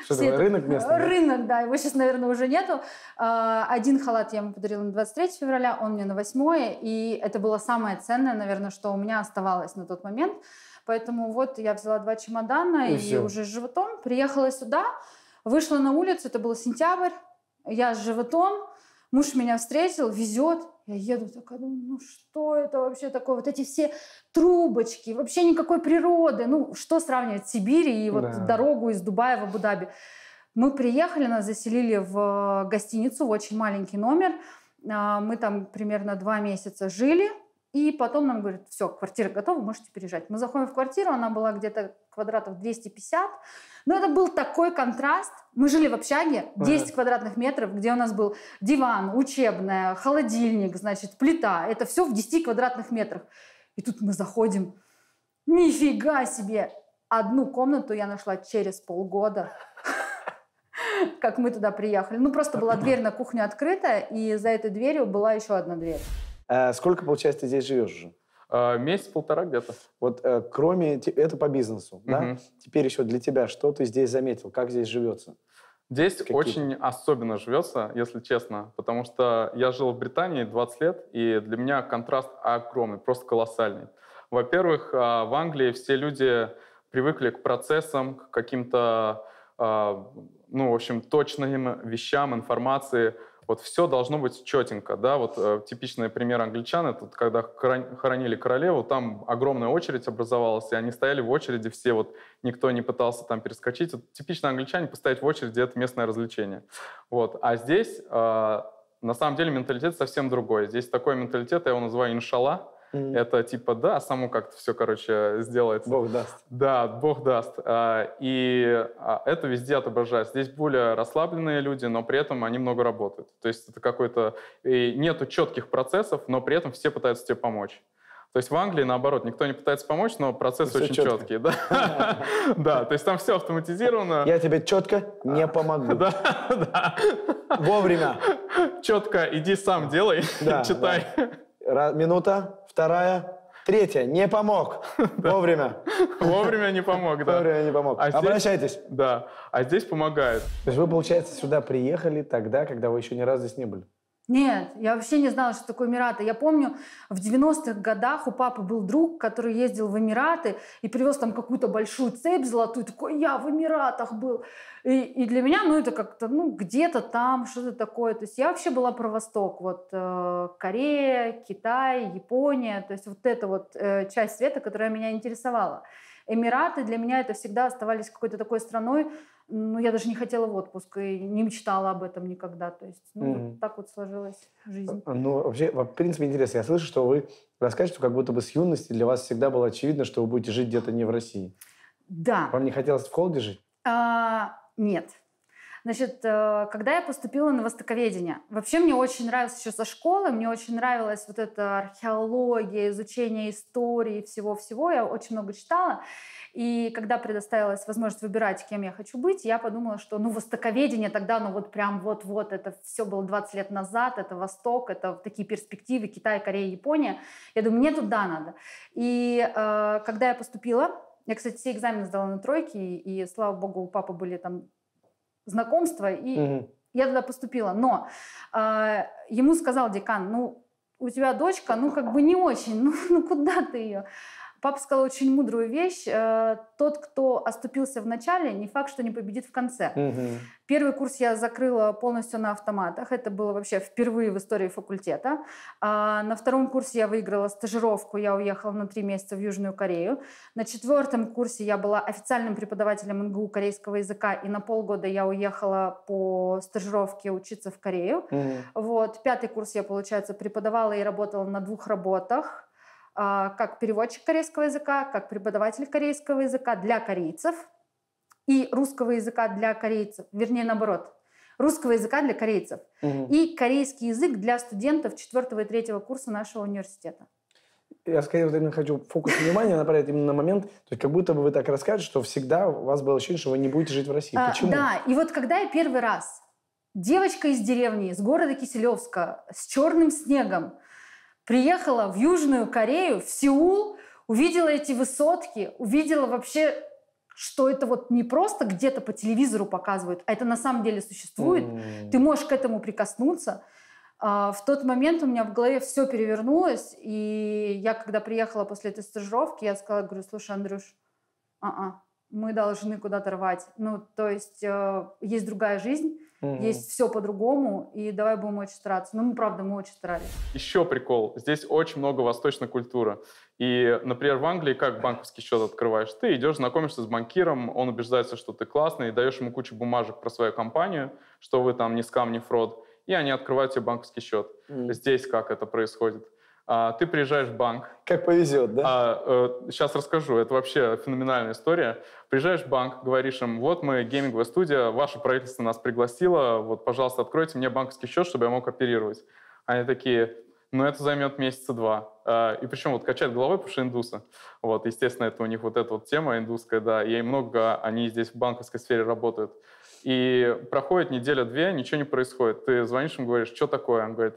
Что это, рынок местный? Рынок, да, его сейчас, наверное, уже нету. Один халат я ему подарила на 23 февраля, он мне на 8, и это было самое ценное, наверное, что у меня оставалось на тот момент. Поэтому вот я взяла 2 чемодана и уже с животом приехала сюда, вышла на улицу, это был сентябрь, я с животом, муж меня встретил, везет. Я еду, такая, думаю, ну что это вообще такое? Вот эти все трубочки, вообще никакой природы. Ну, что сравнивать с Сибирью и вот дорогу из Дубая в Абу-Даби. Мы приехали, нас заселили в гостиницу, в очень маленький номер. Мы там примерно 2 месяца жили. И потом нам говорят, все, квартира готова, можете переезжать. Мы заходим в квартиру, она была где-то квадратов 250. Но это был такой контраст. Мы жили в общаге, 10 квадратных метров, где у нас был диван, учебная, холодильник, значит, плита. Это все в 10 квадратных метрах. И тут мы заходим. Нифига себе! 1 комнату я нашла через полгода, как мы туда приехали. Ну, просто была дверь на кухню открыта, и за этой дверью была еще 1 дверь. Сколько, получается, ты здесь живешь уже? 1-1,5 месяца где-то. Вот кроме... Это по бизнесу, да? Теперь еще для тебя, что ты здесь заметил? Как здесь живется? Здесь очень особенно живется, если честно, потому что я жил в Британии 20 лет, и для меня контраст огромный, просто колоссальный. Во-первых, в Англии все люди привыкли к процессам, к каким-то, ну, в общем, точным вещам, информации. Вот все должно быть четенько, да, вот типичный пример англичан, это когда хоронили королеву, там огромная очередь образовалась, и они стояли в очереди все, вот никто не пытался там перескочить. Вот, типично англичане постоять в очереди — это местное развлечение. Вот. А здесь на самом деле менталитет совсем другой. Здесь такой менталитет, я его называю иншалла. Это типа, да, само как-то все, короче, сделается. Бог даст. Да, Бог даст. И это везде отображается. Здесь более расслабленные люди, но при этом они много работают. То есть это какой-то... Нету четких процессов, но при этом все пытаются тебе помочь. То есть в Англии, наоборот, никто не пытается помочь, но процессы Всё очень чётко. четкие. Да. Да, то есть там все автоматизировано. Я тебе четко не помогу. Да. Вовремя. Четко иди сам делай, Да, читай. Минута, вторая, третья. Не помог. Вовремя. Вовремя не помог, да. Вовремя не помог. А здесь- Обращайтесь. Да, а здесь помогает. То есть вы, получается, сюда приехали тогда, когда вы еще ни разу здесь не были? Нет, я вообще не знала, что такое Эмираты. Я помню, в 90-х годах у папы был друг, который ездил в Эмираты и привез там какую-то большую цепь золотую. Такой, я в Эмиратах был. И для меня, это как-то, где-то там, что-то такое. То есть я вообще была про Восток. Вот Корея, Китай, Япония. То есть вот эта вот часть света, которая меня интересовала. Эмираты для меня это всегда оставались какой-то такой страной. Я даже не хотела в отпуск и не мечтала об этом никогда. То есть, вот так вот сложилась жизнь. Вообще, в принципе, интересно. Я слышу, что вы рассказываете, что как будто бы с юности для вас всегда было очевидно, что вы будете жить где-то не в России. Да. Вам не хотелось в холоде жить? Нет. Значит, когда я поступила на востоковедение, вообще мне очень нравилось еще со школы, мне очень нравилась вот эта археология, изучение истории, всего-всего. Я очень много читала. И когда предоставилась возможность выбирать, кем я хочу быть, я подумала, что востоковедение тогда, прям вот, это все было 20 лет назад, это Восток, это такие перспективы, Китай, Корея, Япония. Я думаю, мне туда надо. И когда я поступила, я, кстати, все экзамены сдала на тройки, и, слава богу, у папы были там знакомства, и я туда поступила. Но ему сказал декан, у тебя дочка, не очень, куда ты ее? Папа сказал очень мудрую вещь. Тот, кто оступился в начале, не факт, что не победит в конце. Первый курс я закрыла полностью на автоматах. Это было вообще впервые в истории факультета. На втором курсе я выиграла стажировку. Я уехала на 3 месяца в Южную Корею. На 4-м курсе я была официальным преподавателем МГУ корейского языка. И на полгода я уехала по стажировке учиться в Корею. Вот. 5-й курс я, получается, преподавала и работала на 2 работах. Как переводчик корейского языка, как преподаватель корейского языка для корейцев и русского языка для корейцев, вернее, наоборот, русского языка для корейцев и корейский язык для студентов 4-го и 3-го курса нашего университета. Я скорее именно хочу фокус внимания направить именно на момент, то есть как будто бы вы так расскажете, что всегда у вас было ощущение, что вы не будете жить в России. Почему? Да, и вот когда я первый раз, девочка из деревни, из города Киселевска, с черным снегом, приехала в Южную Корею, в Сеул, увидела эти высотки, увидела вообще, что это не просто где-то по телевизору показывают, а это на самом деле существует. Ты можешь к этому прикоснуться. В тот момент у меня в голове все перевернулось, и я, когда приехала после этой стажировки, я сказала, говорю, слушай, Андрюш, мы должны куда-то рвать. То есть есть другая жизнь, есть все по-другому, и давай будем очень стараться. Правда, мы очень старались. Еще прикол. Здесь очень много восточной культуры. И, например, в Англии как банковский счет открываешь? Ты идешь, знакомишься с банкиром, он убеждается, что ты классный, и даешь ему кучу бумажек про свою компанию, что вы там ни скам, ни фрод, и они открывают тебе банковский счет. Здесь как это происходит? Ты приезжаешь в банк. Как повезет, да? Сейчас расскажу. Это вообще феноменальная история. Приезжаешь в банк, говоришь им, вот мы гейминговая студия, ваше правительство нас пригласило, вот, пожалуйста, откройте мне банковский счет, чтобы я мог оперировать. Они такие, это займет месяца 2. И причем качать головой, потому что индусы. Вот, естественно, это у них эта тема индусская, да, и много они здесь в банковской сфере работают. И проходит неделя-2, ничего не происходит. Ты звонишь им, говоришь, что такое? Он говорит,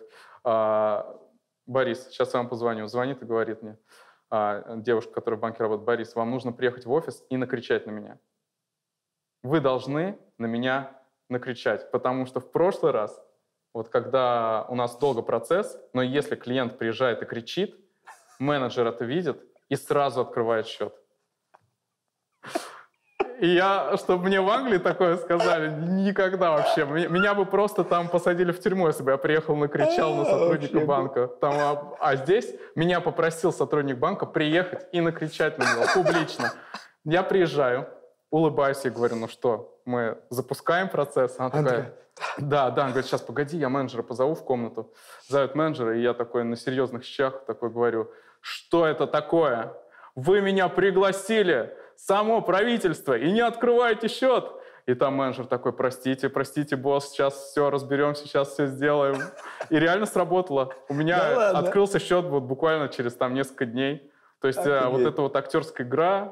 Борис, сейчас я вам позвоню. Звонит и говорит мне, девушка, которая в банке работает, Борис, вам нужно приехать в офис и накричать на меня. Вы должны на меня накричать, потому что в прошлый раз, когда у нас долго процесс, но если клиент приезжает и кричит, менеджер это видит и сразу открывает счет. И чтобы мне в Англии такое сказали, никогда вообще. Меня бы просто там посадили в тюрьму, если бы я приехал, накричал на сотрудника банка. А здесь меня попросил сотрудник банка приехать и накричать на него публично. Я приезжаю, улыбаюсь и говорю, мы запускаем процесс? Она такая, да, он говорит, сейчас, погоди, я менеджера позову в комнату. Зовет менеджера, и я такой на серьезных щах говорю, что это такое? Вы меня пригласили, само правительство, и не открываете счет. И там менеджер такой: простите, простите, босс, сейчас все разберемся, сейчас все сделаем. И реально сработало. У меня открылся счет вот буквально через там несколько дней. То есть вот эта вот актерская игра,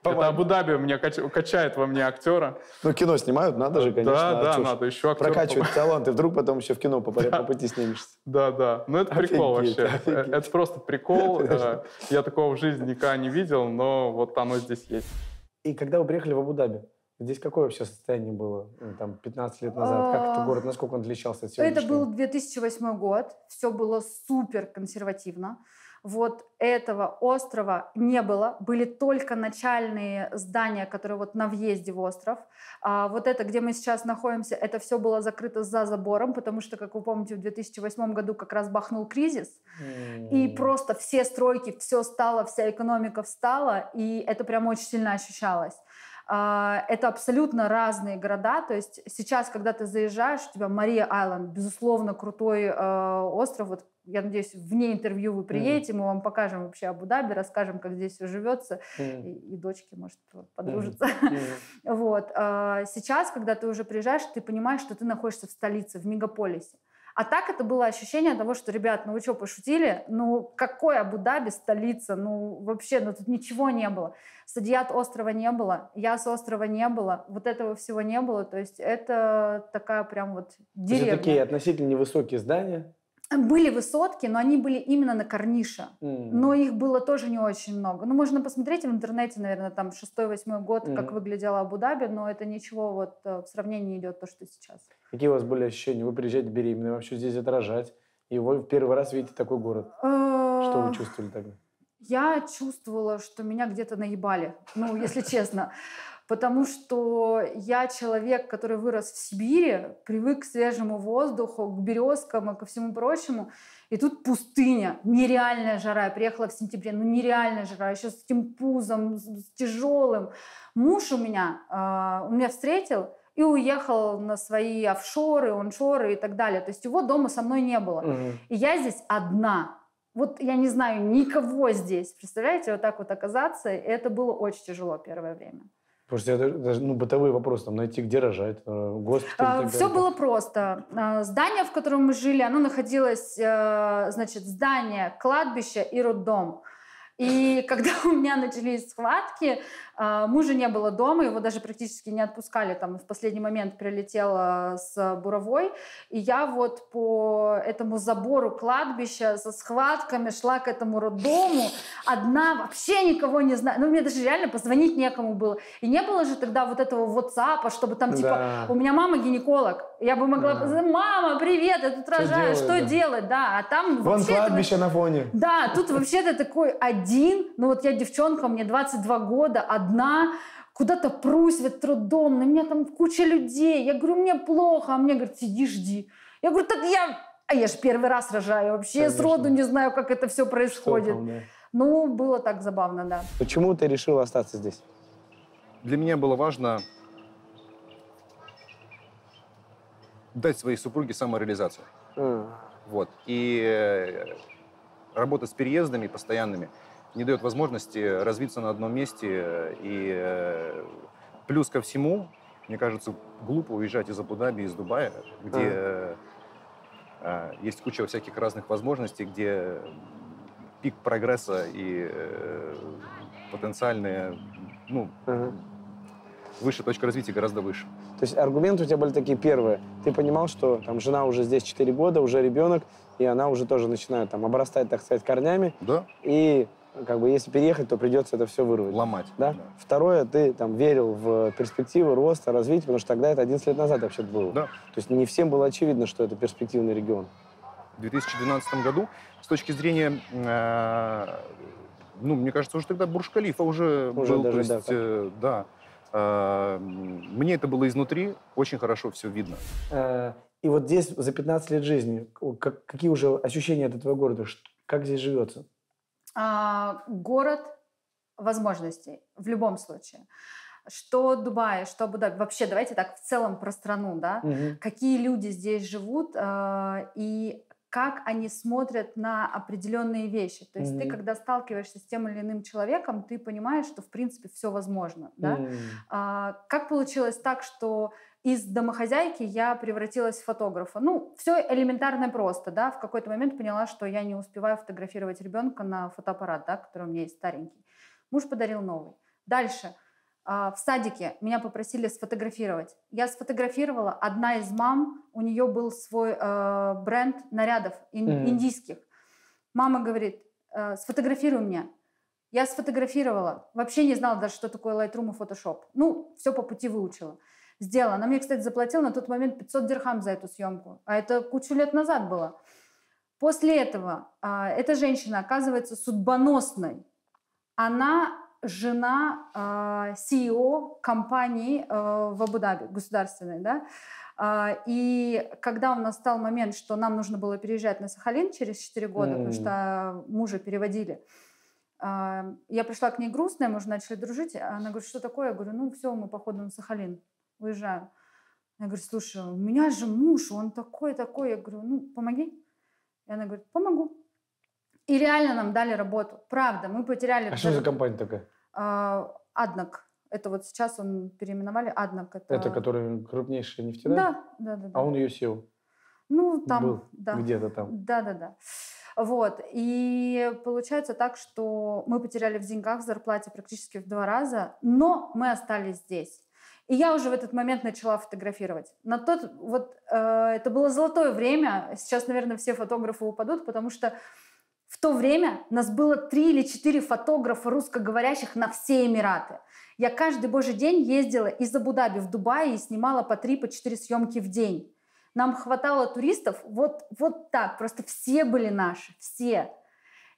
это Абу-Даби меня качает во мне актера. Ну, кино снимают, надо же, конечно. Да, надо еще актера. Прокачивать талант, и вдруг потом еще в кино по пути снимешься. Да. Ну, это прикол вообще. Это просто прикол. Я такого в жизни никогда не видел, но вот оно здесь есть. И когда вы приехали в Абу-Даби, здесь какое вообще состояние было, там, 15 лет назад? Как этот город, насколько он отличался от сегодняшнего? Это был 2008 год, все было супер консервативно. Вот этого острова не было, были только начальные здания, которые вот на въезде в остров. Вот это, где мы сейчас находимся, это все было закрыто за забором, потому что, как вы помните, в 2008 году как раз бахнул кризис, и просто все стройки, все стало, вся экономика встала, и это прям очень сильно ощущалось. Это абсолютно разные города, то есть сейчас, когда ты заезжаешь, у тебя Мария-Айленд, безусловно, крутой остров, вот я надеюсь, вне интервью вы приедете, мы вам покажем вообще Абу-Даби, расскажем, как здесь все живется, и дочки, может, подружатся. Вот. Сейчас, когда ты уже приезжаешь, ты понимаешь, что ты находишься в столице, в мегаполисе. А так это было ощущение того, что, ребят, ну вы что, пошутили? Ну какой Абу-Даби столица? Ну вообще, ну тут ничего не было. Садият острова не было, Яс острова не было, вот этого всего не было. То есть это такая прям вот деревня. Это такие относительно невысокие здания? Были высотки, но они были именно на корнише. Но их было тоже не очень много. Ну, можно посмотреть в интернете, наверное, там 6-8 год, как выглядела Абу-Даби, но это ничего вот в сравнении не идет то, что сейчас. Какие у вас были ощущения? Вы приезжаете беременной, вообще здесь отражать, и вы в первый раз видите такой город. Что вы чувствовали тогда? Я чувствовала, что меня где-то наебали, ну, если честно. Потому что я человек, который вырос в Сибири, привык к свежему воздуху, к березкам и ко всему прочему. И тут пустыня, нереальная жара. Я приехала в сентябре, ну нереальная жара, еще с этим пузом, с тяжелым. Муж у меня, он меня встретил и уехал на свои офшоры, оншоры и так далее. То есть его дома со мной не было. И я здесь одна. Вот я не знаю никого здесь. Представляете, вот так вот оказаться, и это было очень тяжело первое время. Просто это даже бытовые вопросы, там, найти, где рожать, госпиталь. Все было просто. Здание, в котором мы жили, оно находилось, значит, здание, кладбище и роддом. И когда у меня начались схватки, мужа не было дома, его даже практически не отпускали. Там в последний момент прилетела с буровой. И я вот по этому забору кладбища со схватками шла к этому роддому. Одна, вообще никого не знаю. Ну, мне даже реально позвонить некому было. И не было же тогда вот этого WhatsApp, чтобы там типа... У меня мама гинеколог. Я бы могла позвонить: мама, привет, я тут рожаю, что делать? Да, а там вон кладбище на фоне. Да, тут вообще ты такой один. Ну вот я девчонка, мне 22 года, одна, куда-то прусь в этот роддом, на меня там куча людей. Я говорю, мне плохо, а мне говорят, сиди, жди. Я говорю, так я же первый раз рожаю, вообще я сроду не знаю, как это все происходит. Там, да. Ну, было так забавно, да. Почему ты решила остаться здесь? Для меня было важно дать своей супруге самореализацию. Вот. И работа с переездами постоянными не дает возможности развиться на одном месте. И плюс ко всему, мне кажется, глупо уезжать из Абу-Даби, из Дубая, где есть куча всяких разных возможностей, где пик прогресса и потенциальные, ну, выше точка развития гораздо выше. То есть аргументы у тебя были такие первые. Ты понимал, что там жена уже здесь 4 года, уже ребенок, и она уже тоже начинает там обрастать, так сказать, корнями. Да. И как бы если переехать, то придется это все вырвать. Ломать. Да? Второе, ты там верил в перспективы роста, развития, потому что тогда это 11 лет назад вообще было. Да. То есть не всем было очевидно, что это перспективный регион. В 2012 году, с точки зрения, ну, мне кажется, уже тогда Бурдж-Халифа уже был, даже, то есть, да. Мне это было изнутри, очень хорошо все видно. И вот здесь за 15 лет жизни, какие уже ощущения от этого города? Как здесь живется? Город возможностей в любом случае. Что Дубай, что Абу-Даби. Вообще, давайте так, в целом про страну, да? Какие люди здесь живут и как они смотрят на определенные вещи. То есть ты, когда сталкиваешься с тем или иным человеком, ты понимаешь, что, в принципе, все возможно. Да? Как получилось так, что из домохозяйки я превратилась в фотографа? Ну, все элементарно просто. Да? В какой-то момент поняла, что я не успеваю фотографировать ребенка на фотоаппарат, да, который у меня есть старенький. Муж подарил новый. Дальше. В садике меня попросили сфотографировать. Я сфотографировала. Одна из мам, у нее был свой бренд нарядов индийских. Мама говорит, сфотографируй меня. Я сфотографировала. Вообще не знала даже, что такое Lightroom и Photoshop. Ну, все по пути выучила. Сделала. Она мне, кстати, заплатила на тот момент 500 дирхам за эту съемку. А это кучу лет назад было. После этого эта женщина оказывается судьбоносной. Она жена CEO компании в Абу-Даби, государственной, да. И когда у нас стал момент, что нам нужно было переезжать на Сахалин через 4 года, потому что мужа переводили, я пришла к ней грустная, мы уже начали дружить. Она говорит, что такое? Я говорю, ну все, мы походу на Сахалин, уезжаем. Я говорю, слушай, у меня же муж, он такой. Я говорю, ну помоги. И она говорит, помогу. И реально нам дали работу. Правда, мы потеряли... А что за компания такая? Аднак. Это вот сейчас он переименовали Аднак. Это который крупнейший нефтяной? Да. А он ее SEO? Ну, там, был да. Где-то там. Да. Вот. И получается так, что мы потеряли в деньгах, в зарплате практически в 2 раза, но мы остались здесь. И я уже в этот момент начала фотографировать. Это было золотое время. Сейчас, наверное, все фотографы упадут, потому что в то время нас было 3 или 4 фотографа русскоговорящих на все Эмираты. Я каждый божий день ездила из Абу-Даби в Дубай и снимала по 3-4 съемки в день. Нам хватало туристов вот так. Просто все были наши, все.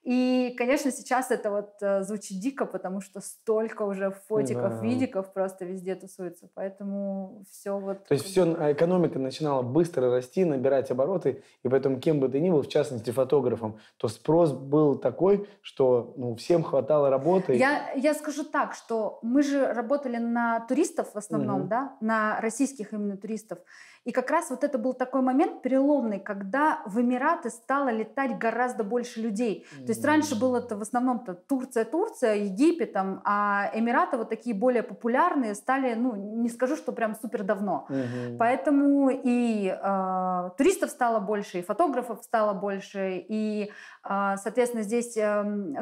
И, конечно, сейчас это вот звучит дико, потому что столько уже фотиков, видиков просто везде тусуется. Поэтому все вот... То есть экономика начинала быстро расти, набирать обороты, и поэтому кем бы ты ни был, в частности фотографом, то спрос был такой, что всем хватало работы. Я скажу так, что мы же работали на туристов в основном, да, на российских именно туристов. И как раз вот это был такой момент переломный, когда в Эмираты стало летать гораздо больше людей. То есть раньше было это в основном-то Турция, Египет, а Эмираты вот такие более популярные стали, не скажу, что прям супер давно. Поэтому и туристов стало больше, и фотографов стало больше, и, соответственно, здесь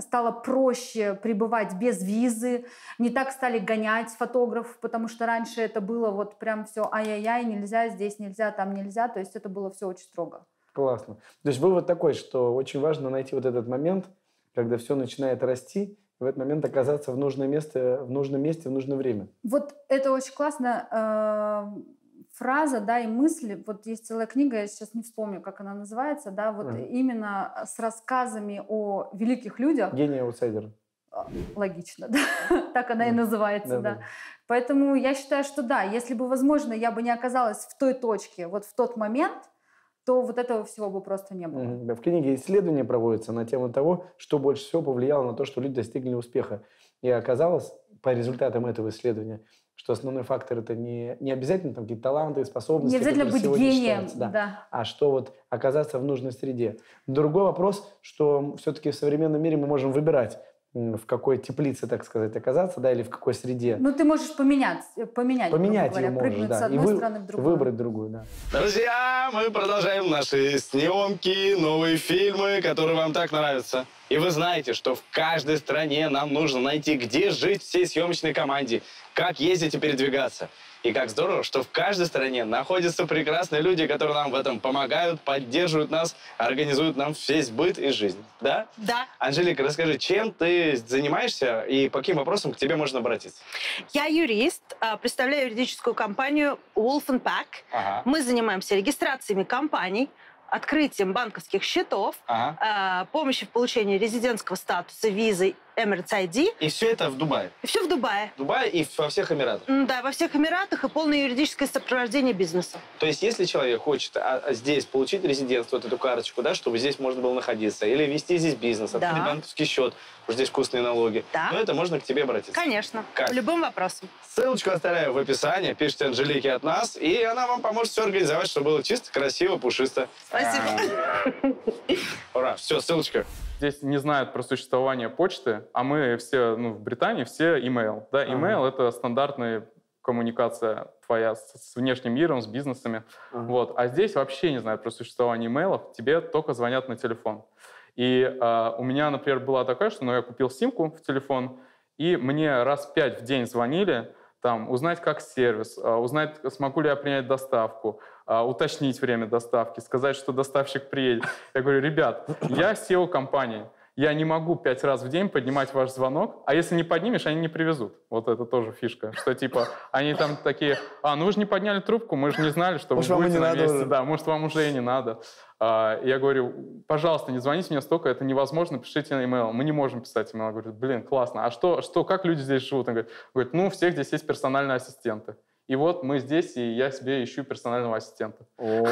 стало проще пребывать без визы, не так стали гонять фотографов, потому что раньше это было вот прям все ай-яй-яй, нельзя здесь, нельзя, там нельзя, то есть это было все очень строго. Классно. То есть вывод такой, что очень важно найти вот этот момент, когда все начинает расти, и в этот момент оказаться в нужном месте в нужное время. Вот это очень классно. Фраза, да, и мысли. Вот есть целая книга, я сейчас не вспомню, как она называется, да, вот именно с рассказами о великих людях. Гений аутсайдера. Логично, да. Так она и называется, да. Поэтому я считаю, что да, если бы, возможно, я бы не оказалась в той точке, вот в тот момент, то вот этого всего бы просто не было. В книге исследования проводятся на тему того, что больше всего повлияло на то, что люди достигли успеха. И оказалось, по результатам этого исследования, что основной фактор — это не обязательно там какие-то таланты, способности, не обязательно быть гением, да. А что вот оказаться в нужной среде. Другой вопрос, что все-таки в современном мире мы можем выбирать, в какой теплице, так сказать, оказаться, да, или в какой среде. Ты можешь поменять ее можешь, прыгнуть да, с одной стороны в другую. Выбрать другую, да. Друзья, мы продолжаем наши съемки, новые фильмы, которые вам так нравятся. И вы знаете, что в каждой стране нам нужно найти, где жить всей съемочной команде, как ездить и передвигаться. И как здорово, что в каждой стране находятся прекрасные люди, которые нам в этом помогают, поддерживают нас, организуют нам весь быт и жизнь. Да? Да. Анжелика, расскажи, чем ты занимаешься и по каким вопросам к тебе можно обратиться? Я юрист, представляю юридическую компанию Wolf & Pack. Ага. Мы занимаемся регистрациями компаний, открытием банковских счетов, помощью в получении резидентского статуса, визы Emirates ID. И все это в Дубае? И все в Дубае. В Дубае и во всех Эмиратах? Да, во всех Эмиратах и полное юридическое сопровождение бизнеса. То есть, если человек хочет здесь получить резидентство, вот эту карточку, да, чтобы здесь можно было находиться, или вести здесь бизнес, открыть банковский счет, потому что здесь вкусные налоги, то это можно к тебе обратиться. Конечно, по любым вопросам. Ссылочку оставляю в описании, пишите Анжелике от нас, и она вам поможет все организовать, чтобы было чисто, красиво, пушисто. Спасибо. Ура, все, ссылочка. Здесь не знают про существование почты, а мы все, в Британии все email. Да, email — это стандартная коммуникация твоя с внешним миром, с бизнесами. Вот. А здесь вообще не знают про существование имейлов, тебе только звонят на телефон. И у меня, например, была такая, что я купил симку в телефон, и мне раз 5 в день звонили, узнать, как сервис, узнать, смогу ли я принять доставку, уточнить время доставки, сказать, что доставщик приедет. Я говорю, ребят, я SEO компании, я не могу 5 раз в день поднимать ваш звонок, а если не поднимешь, они не привезут. Вот это тоже фишка, что они там такие, вы же не подняли трубку, мы же не знали, что вы будете на месте. Да, может, вам уже и не надо. Я говорю, пожалуйста, не звоните мне столько, это невозможно, пишите на e-mail. Мы не можем писать e-mail. Я говорю, блин, классно. А как люди здесь живут? Он говорит, у всех здесь есть персональные ассистенты. И вот мы здесь, и я себе ищу персонального ассистента. Ну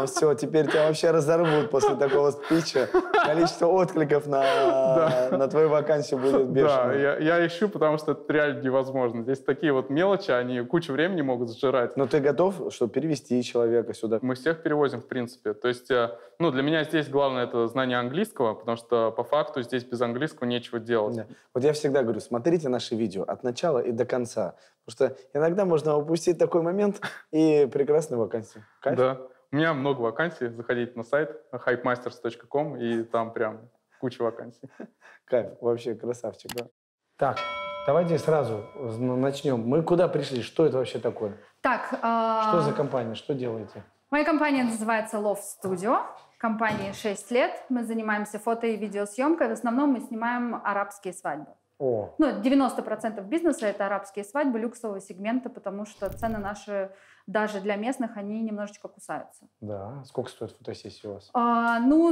все, теперь тебя вообще разорвут после такого спича. Количество откликов на твою вакансию будет бешеное. Да, я ищу, потому что это реально невозможно. Здесь такие вот мелочи, они кучу времени могут сжирать. Но ты готов, чтобы перевести человека сюда? Мы всех перевозим, в принципе. То есть, для меня здесь главное это знание английского, потому что по факту здесь без английского нечего делать. Да. Вот я всегда говорю, смотрите наши видео от начала и до конца. Потому что иногда можно упустить такой момент и прекрасную вакансию. Кайф? Да. У меня много вакансий. Заходите на сайт hypemasters.com, и там прям куча вакансий. Кайф. Вообще красавчик. Да. Так, давайте сразу начнем. Мы куда пришли? Что это вообще такое? Так, что за компания? Что делаете? Моя компания называется Loft Studio. Компании 6 лет. Мы занимаемся фото- и видеосъемкой. В основном мы снимаем арабские свадьбы. 90% бизнеса — это арабские свадьбы люксового сегмента, потому что цены наши даже для местных, они немножечко кусаются. Да. Сколько стоит фотосессия у вас?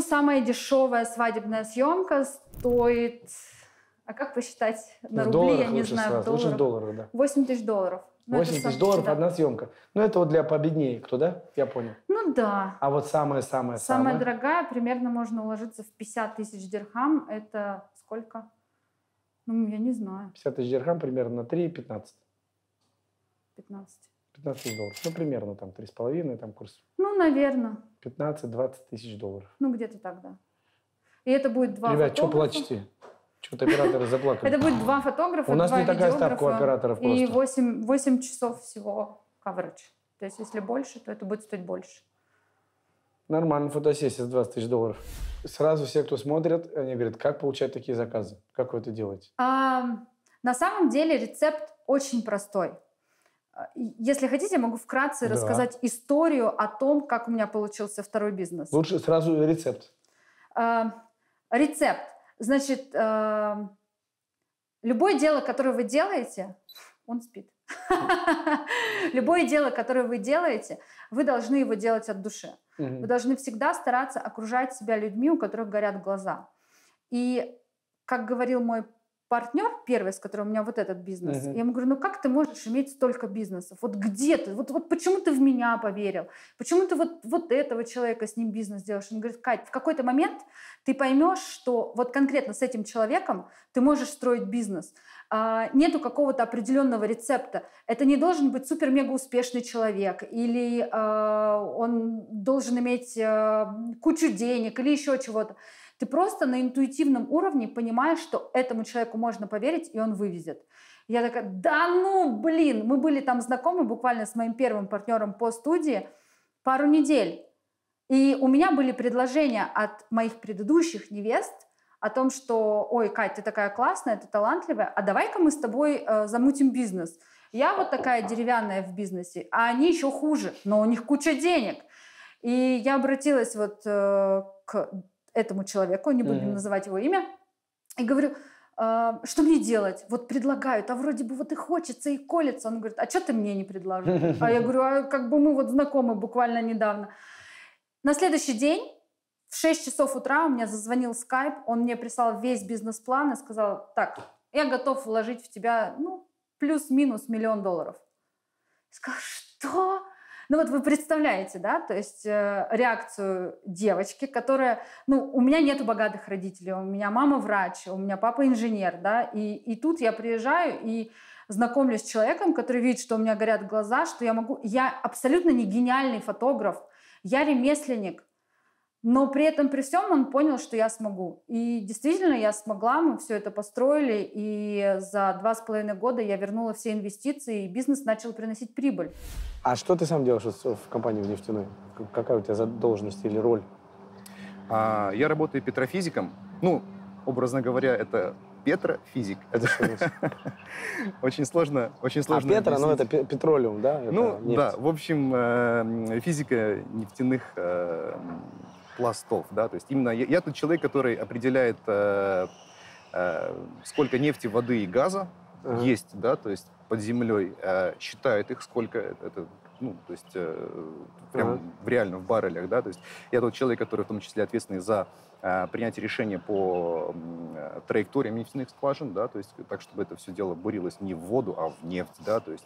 Самая дешевая свадебная съемка стоит... А как посчитать на рубли, я не знаю, в долларах. Лучше в долларах, да. $8000. 80 тысяч долларов одна съемка. Это вот для победнее, кто, да? Я понял. Да. А вот самая-самая... Самая дорогая, примерно можно уложиться в 50 тысяч дирхам. Это сколько? Я не знаю. 50 тысяч дирхам примерно на 3,15. 15. 15 тысяч долларов. Примерно 3,5 курс. Наверное. 15-20 тысяч долларов. Где-то так, да. И это будет 2 фотографа. Ребят, что плачете? Что-то операторы заплакали. Это будет 2 фотографа, у нас 2 не такая ставка у операторов просто. И 8 часов всего coverage. То есть, если больше, то это будет стоить больше. Нормально, фотосессия с 20 тысяч долларов. Сразу все, кто смотрят, они говорят, как получать такие заказы? Как вы это делаете? На самом деле рецепт очень простой. Если хотите, я могу вкратце рассказать историю о том, как у меня получился второй бизнес. Лучше сразу рецепт. Рецепт. Значит, любое дело, которое вы делаете, он спит. Любое дело, которое вы делаете, вы должны его делать от души. Вы должны всегда стараться окружать себя людьми, у которых горят глаза. И, как говорил мой партнер, первый, с которым у меня вот этот бизнес, я ему говорю, как ты можешь иметь столько бизнесов? Вот где ты? Вот почему ты в меня поверил? Почему ты вот этого человека, с ним бизнес делаешь? Он говорит, Кать, в какой-то момент ты поймешь, что вот конкретно с этим человеком ты можешь строить бизнес. Нету какого-то определенного рецепта. Это не должен быть супер-мега успешный человек, или он должен иметь кучу денег, или еще чего-то. Ты просто на интуитивном уровне понимаешь, что этому человеку можно поверить, и он вывезет. Я такая, мы были там знакомы буквально с моим первым партнером по студии пару недель. И у меня были предложения от моих предыдущих невест о том, что, ой, Кать, ты такая классная, ты талантливая, а давай-ка мы с тобой замутим бизнес. Я вот такая деревянная в бизнесе, а они еще хуже, но у них куча денег. И я обратилась к этому человеку, не будем называть его имя, и говорю, что мне делать? Вот предлагают, а вроде бы и хочется, и колется. Он говорит, а что ты мне не предложишь? А я говорю, мы знакомы буквально недавно. На следующий день в В 6 часов утра у меня зазвонил скайп, он мне прислал весь бизнес-план и сказал, так, я готов вложить в тебя, ну, плюс-минус $1 миллион. Я сказала, что? Ну вот вы представляете, да, то есть реакцию девочки, которая, ну, у меня нету богатых родителей, у меня мама врач, у меня папа инженер, да, и тут я приезжаю и знакомлюсь с человеком, который видит, что у меня горят глаза, что я абсолютно не гениальный фотограф, я ремесленник, но при этом, при всем он понял, что я смогу. И действительно я смогла, мы все это построили, и за 2,5 года я вернула все инвестиции, и бизнес начал приносить прибыль. А что ты сам делаешь в компании в нефтяной? Какая у тебя должность или роль? Я работаю петрофизиком. Ну, образно говоря, это петрофизик. Это что у нас? Очень сложно. Петро, ну это петролиум, да? Ну, да, в общем, физика нефтяных пластов, да, то есть именно я тот человек, который определяет, сколько нефти, воды и газа есть, да, то есть под землей, считает их, сколько это, ну, то есть прям реально в баррелях, да, то есть я тот человек, который в том числе ответственный за принятие решения по траекториям нефтяных скважин, да, то есть так, чтобы это все дело бурилось не в воду, а в нефть, да, то есть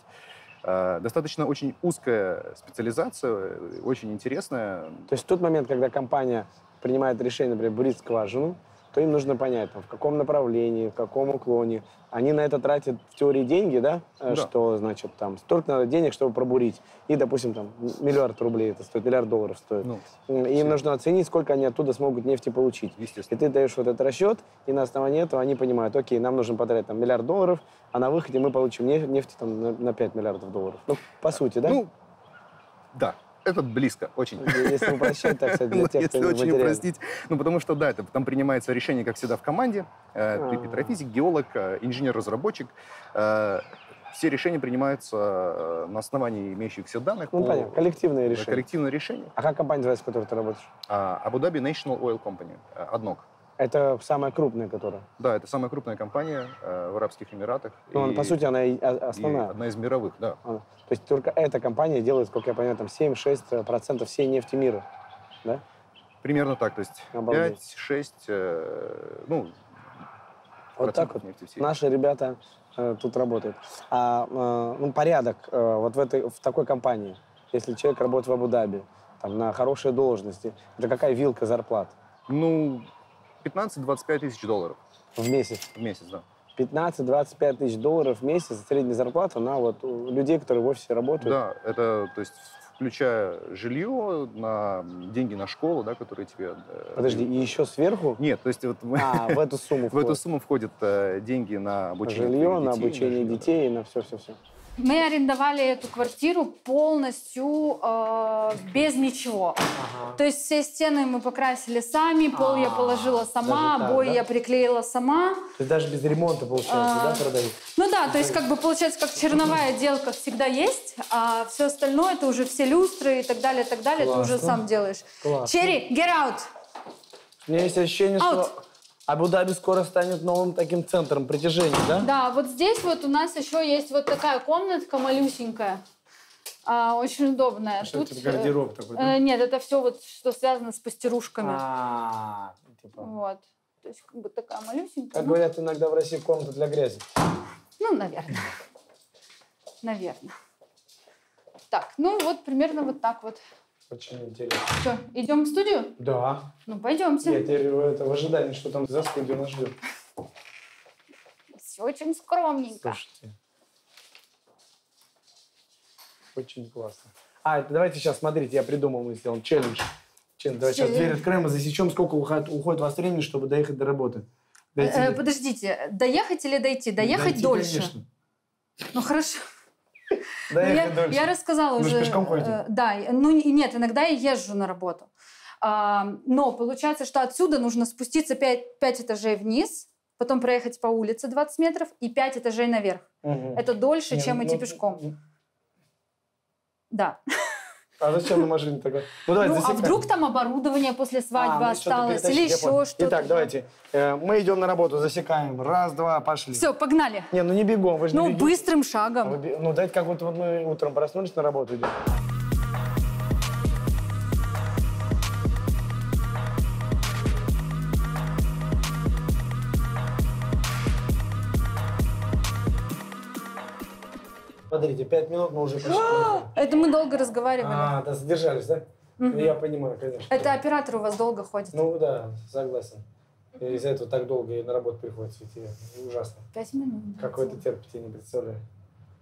достаточно очень узкая специализация, очень интересная. То есть в тот момент, когда компания принимает решение, например, бурить скважину, то им нужно понять, там, в каком направлении, в каком уклоне. Они на это тратят в теории деньги, да? Что, значит, там, столько надо денег, чтобы пробурить. И, допустим, там, $1 миллиард это стоит, $1 миллиард стоит. Им нужно оценить, сколько они оттуда смогут нефти получить. И ты даешь вот этот расчет, и на основании этого они понимают, окей, нам нужно потратить там $1 миллиард, а на выходе мы получим нефти там, на $5 миллиардов. Ну, по сути, да? Ну, да. Это близко, очень. Если упрощать, так сказать, для тех, кто не очень упростить. Ну, потому что, да, это там принимается решение, как всегда, в команде. Ты петрофизик, геолог, инженер-разработчик. Все решения принимаются на основании имеющихся данных. Ну, понятно, коллективные решения. Коллективное решение. А как компания называется, в которой ты работаешь? Abu Dhabi National Oil Company, ADNOC. Это самая крупная, которая? Да, это самая крупная компания в Арабских Эмиратах. Ну, по сути, она основная. Одна из мировых, да. То есть только эта компания делает, сколько я понимаю, там 7-6% всей нефти мира, да? Примерно так, то есть 5-6, ну, вот так вот наши ребята тут работают. Ну, порядок вот в такой компании, если человек работает в Абу-Даби, там, на хорошей должности, это какая вилка зарплат? Ну, 15-25 тысяч долларов. В месяц? В месяц, да. 15-25 тысяч долларов в месяц средняя зарплата на вот людей, которые в офисе работают? Да, это, то есть, включая жилье, деньги на школу, да, которые тебе... Подожди, и еще сверху? Нет, то есть... Вот, в эту сумму входит? В эту сумму входят деньги на обучение жилье, на обучение детей, на все-все-все. Мы арендовали эту квартиру полностью без ничего. То есть все стены мы покрасили сами, пол я положила сама, обои я приклеила сама. То есть даже без ремонта, получается, да, продают? Ну да, то есть как бы получается, как черновая отделка всегда есть, а все остальное, это уже все люстры и так далее, ты уже сам делаешь. Черри, get out! У меня есть ощущение, что Абу-Даби скоро станет новым таким центром притяжения, да? Да, вот здесь вот у нас еще есть вот такая комнатка малюсенькая, очень удобная. Что это, гардероб такой, да? Нет, это все вот, что связано с пастерушками. Типа. Вот. То есть как бы такая малюсенькая. Как говорят иногда в России, комната для грязи. Ну, наверное. Наверное. Так, ну вот примерно вот так вот. Очень интересно. Что, идем в студию? Да. Ну, пойдемте. Я теперь в ожидании, что там за студию нас ждет. Все очень скромненько. Слушайте. Очень классно. Давайте сейчас, смотрите, я придумал, мы сделаем челлендж. Давайте сейчас дверь откроем и засечем, сколько уходит у вас времени, чтобы доехать до работы. Подождите, доехать или дойти? Доехать дольше. Конечно. Ну, хорошо. Я рассказала уже. Вы же пешком ходите? Да, ну нет, иногда я езжу на работу. Но получается, что отсюда нужно спуститься 5 этажей вниз, потом проехать по улице 20 метров и 5 этажей наверх. Это дольше, чем идти пешком. Да. А зачем на машине тогда? Ну, а вдруг там оборудование после свадьбы осталось или еще что-то? Итак, давайте. Мы идем на работу, засекаем. Раз, два, пошли. Все, погнали. Не, ну не бегом, вы же не бегите. Быстрым шагом. Ну, дайте как вот мы утром проснулись, на работу идем. Смотрите, 5 минут мы уже почти... Это мы долго разговаривали. Да, задержались, да? Я понимаю, конечно. Это оператор у вас долго ходит. Ну да, согласен. И из-за этого так долго и на работу приходится идти. Ужасно. 5 минут. Какой-то терпите, не представляю.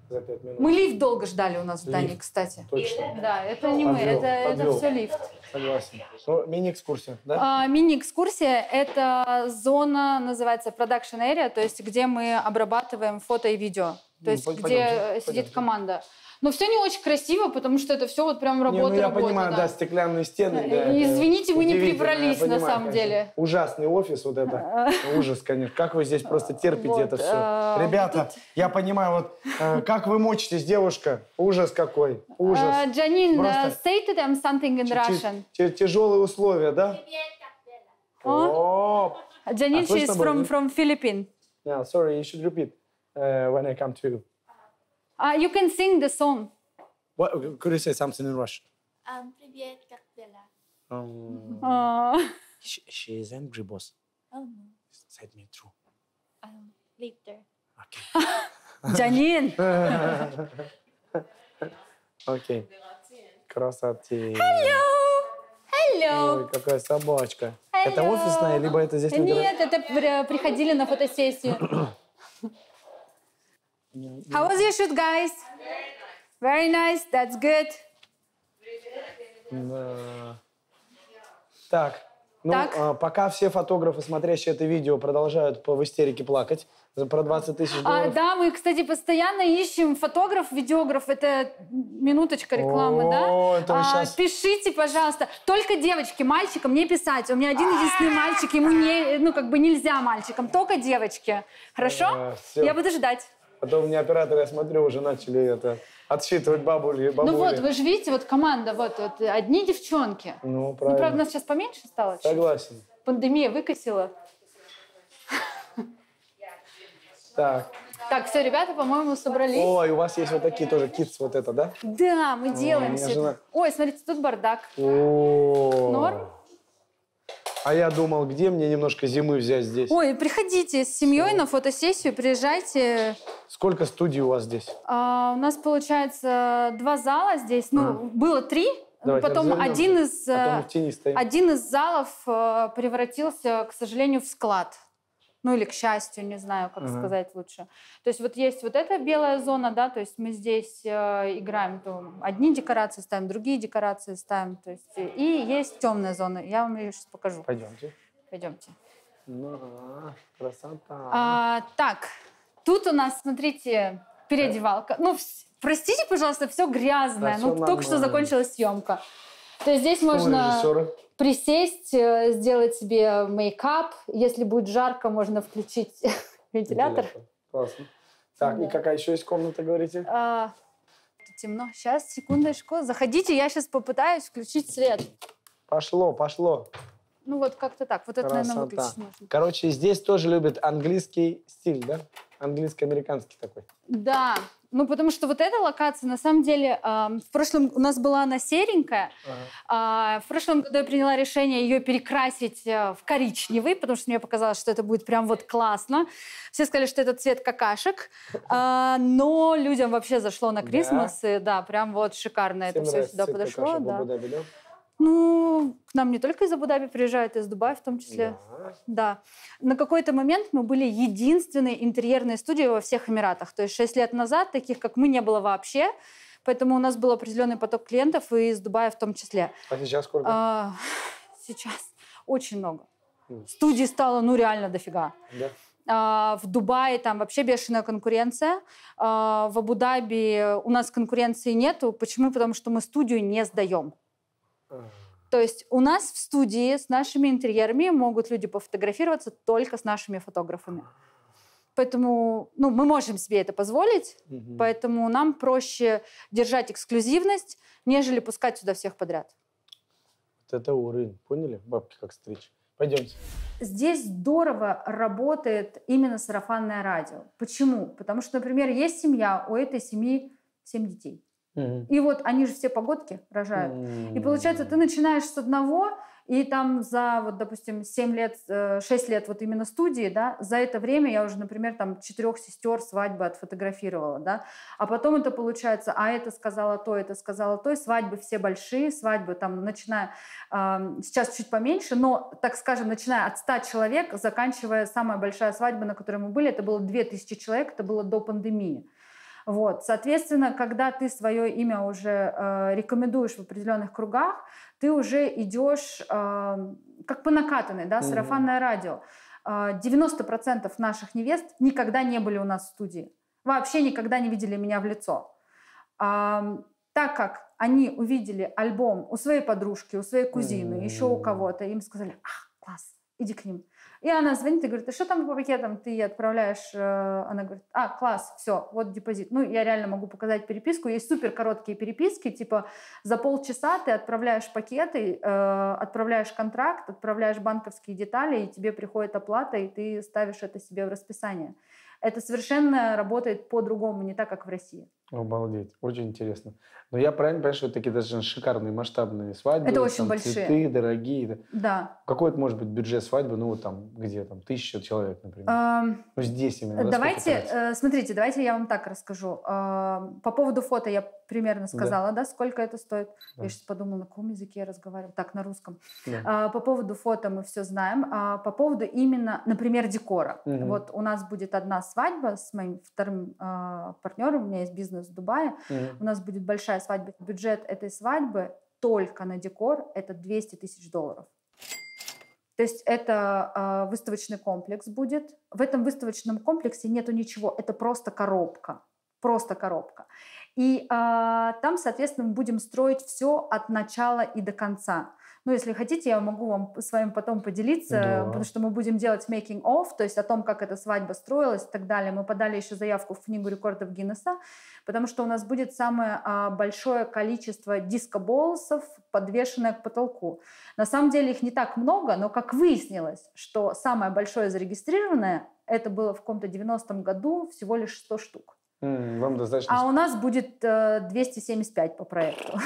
За 5 минут. Мы лифт долго ждали у нас в здании, Лифт. кстати. Точно. Да, это не мы, это подвел. все лифт. Согласен. Ну, мини-экскурсия, да? Мини-экскурсия – это зона, называется production area, то есть где мы обрабатываем фото и видео. То есть где сидит команда. Но все не очень красиво, потому что это все вот прям работа. Я понимаю, да, стеклянные стены. Да, извините, мы не удивительно, прибрались я понимаю, на самом конечно. деле. Ужасный офис вот это. Ужас, конечно. Как вы здесь просто терпите Вот, это все? Ребята, я понимаю, вот как вы мочитесь, девушка? Ужас какой. Ужас. Janine, Просто say to them something in Russian. Тяжелые условия, да? О, Janine, she is from Philippines. Yeah, sorry, you should repeat when I come to you. You can sing the song. What, could you say something in Russian? Привет, как дела? She is angry, boss. Oh no, Said me true. later. Okay. Janine. Окей. Красоты. Hello. Ой, какая собачка. Это офисная, либо это здесь люди? Нет, это приходили на фотосессию. How was your shoot, guys? Very nice, that's good. Да. Так, ну, Так. пока все фотографы, смотрящие это видео, продолжают в истерике плакать про 20 тысяч долларов. Да, мы, кстати, постоянно ищем фотограф, видеограф. Это минуточка рекламы, да? Это вы сейчас... Пишите, пожалуйста. Только девочки, мальчикам не писать. У меня один единственный мальчик, ему нельзя мальчикам, только девочки. Хорошо? Всё. Я буду ждать. Потом мне операторы, я смотрю, уже начали отсчитывать бабули. Ну вот, вы же видите, вот команда, вот одни девчонки. Ну, Ну, правильно. правда, нас сейчас поменьше стало. чуть. Согласен. Пандемия выкосила. Так. Так, все, ребята, по-моему, собрались. Ой, у вас есть вот такие тоже китс, вот это, да? Да, мы делаем меня все жена- это. Ой, смотрите, тут бардак. О. Норм? А я думал, где мне немножко зимы взять здесь? Ой, приходите с семьей на фотосессию, приезжайте. Сколько студий у вас здесь? У нас, получается, 2 зала здесь. Ну, было 3. Давайте Потом развернемся, а то мы в тени стоим. один из залов превратился, к сожалению, в склад. Ну или к счастью, не знаю, как сказать лучше. То есть вот есть вот эта белая зона, да, то есть мы здесь играем, то одни декорации ставим, другие декорации ставим, то есть и есть темная зона. Я вам ее сейчас покажу. Пойдемте. Пойдемте. Ну, красота. Так, тут у нас, смотрите, переодевалка. Ну, простите, пожалуйста, все грязное. Да, всё только что нормально. закончилась съемка. То есть здесь Что можно режиссеры? присесть, сделать себе мейкап. Если будет жарко, можно включить вентилятор. Классно. Так, и какая еще есть комната, говорите? Тут темно. Сейчас, секундочку. Заходите, я сейчас попытаюсь включить свет. Пошло, пошло. Ну вот как-то так. Вот это, наверное, Красота. выключить можно. Короче, здесь тоже любят английский стиль, да? Английско-американский такой. Да. Ну, потому что вот эта локация, на самом деле, в прошлом у нас была она серенькая. В прошлом году я приняла решение ее перекрасить в коричневый, потому что мне показалось, что это будет прям вот классно. Все сказали, что это цвет какашек. Но людям вообще зашло на Крисмас. И, да, прям вот шикарно это все сюда подошло. Да. Да? Ну, к нам не только из Абу-Даби приезжают, из Дубая в том числе. Да. На какой-то момент мы были единственной интерьерной студией во всех Эмиратах. То есть 6 лет назад таких, как мы, не было вообще. Поэтому у нас был определенный поток клиентов, и из Дубая в том числе. А сейчас сколько? Сейчас очень много. Студий стало, ну, реально дофига. Да. В Дубае там вообще бешеная конкуренция. В Абу-Даби у нас конкуренции нету. Почему? Потому что мы студию не сдаем. То есть у нас в студии с нашими интерьерами могут люди пофотографироваться только с нашими фотографами. Поэтому мы можем себе это позволить, поэтому нам проще держать эксклюзивность, нежели пускать сюда всех подряд. Вот это уровень. Поняли? Бабки как стричь. Пойдемте. Здесь здорово работает именно сарафанное радио. Почему? Потому что, например, есть семья, у этой семьи 7 детей. И вот они же все погодки рожают. И получается, ты начинаешь с одного, И там за, вот, допустим, 7 лет, 6 лет вот именно студии, да, за это время я уже, например, там 4 сестер свадьбы отфотографировала, да, а потом это получается, а это сказала то, и свадьбы все большие, свадьбы там, начиная, сейчас чуть поменьше, но, так скажем, начиная от 100 человек, заканчивая самая большая свадьба, на которой мы были, это было 2000 человек, это было до пандемии. Вот. Соответственно, когда ты свое имя уже рекомендуешь в определенных кругах, ты уже идешь как по накатанной, да, сарафанное радио. 90% наших невест никогда не были у нас в студии. Вообще никогда не видели меня в лицо. Так как они увидели альбом у своей подружки, у своей кузины, еще у кого-то, им сказали: класс, иди к ним. И она звонит и говорит: а что там по пакетам ты отправляешь? Она говорит: класс, все, вот депозит. Ну, я реально могу показать переписку. Есть супер короткие переписки, типа за полчаса ты отправляешь пакеты, отправляешь контракт, отправляешь банковские детали, и тебе приходит оплата, и ты ставишь это себе в расписание. Это совершенно работает по-другому, не так, как в России. Обалдеть, очень интересно. Но я правильно понимаю, что это такие даже шикарные масштабные свадьбы? Это очень там большие. Цветы дорогие. Да. Какой это может быть бюджет свадьбы? Ну, вот там, где там, 1000 человек, например. Ну, здесь именно. Давайте, смотрите, давайте я вам так расскажу. По поводу фото я примерно сказала, да, сколько это стоит. Да. Я сейчас подумала, на каком языке я разговариваю. Так, на русском. Да. По поводу фото мы все знаем. По поводу именно, например, декора. Вот у нас будет одна свадьба с моим вторым партнером. У меня есть бизнес в Дубае. У нас будет большая свадьба. Бюджет этой свадьбы только на декор это $200 000. То есть это выставочный комплекс будет. В этом выставочном комплексе нету ничего. Это просто коробка. Просто коробка. И там, соответственно, мы будем строить все от начала и до конца. Ну, если хотите, я могу с вами потом поделиться, потому что мы будем делать making of, то есть о том, как эта свадьба строилась и так далее. Мы подали еще заявку в книгу рекордов Гиннесса, потому что у нас будет самое большое количество диско-болсов, подвешенное к потолку. На самом деле их не так много, но как выяснилось, что самое большое зарегистрированное, это было в каком-то 90-м году всего лишь 100 штук. Вам достаточно... А у нас будет 275 по проекту.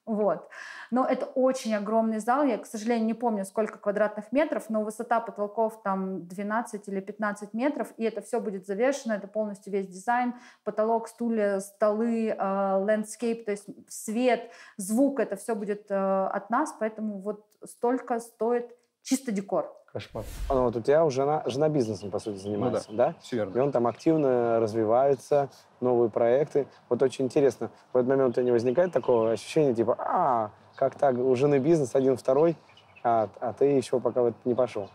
Вот. Но это очень огромный зал. Я, к сожалению, не помню, сколько квадратных метров, но высота потолков там 12 или 15 метров, и это все будет завешено, это полностью весь дизайн, потолок, стулья, столы, landscape, то есть свет, звук, это все будет от нас, поэтому вот столько стоит чисто декор. Кошмар. Вот у тебя жена бизнесом, по сути, занимается, да? Все верно. И он там активно развивается, новые проекты. Вот очень интересно, в этот момент у тебя не возникает такого ощущения, типа, как так, у жены бизнес, один, второй, а ты еще пока в это не пошел?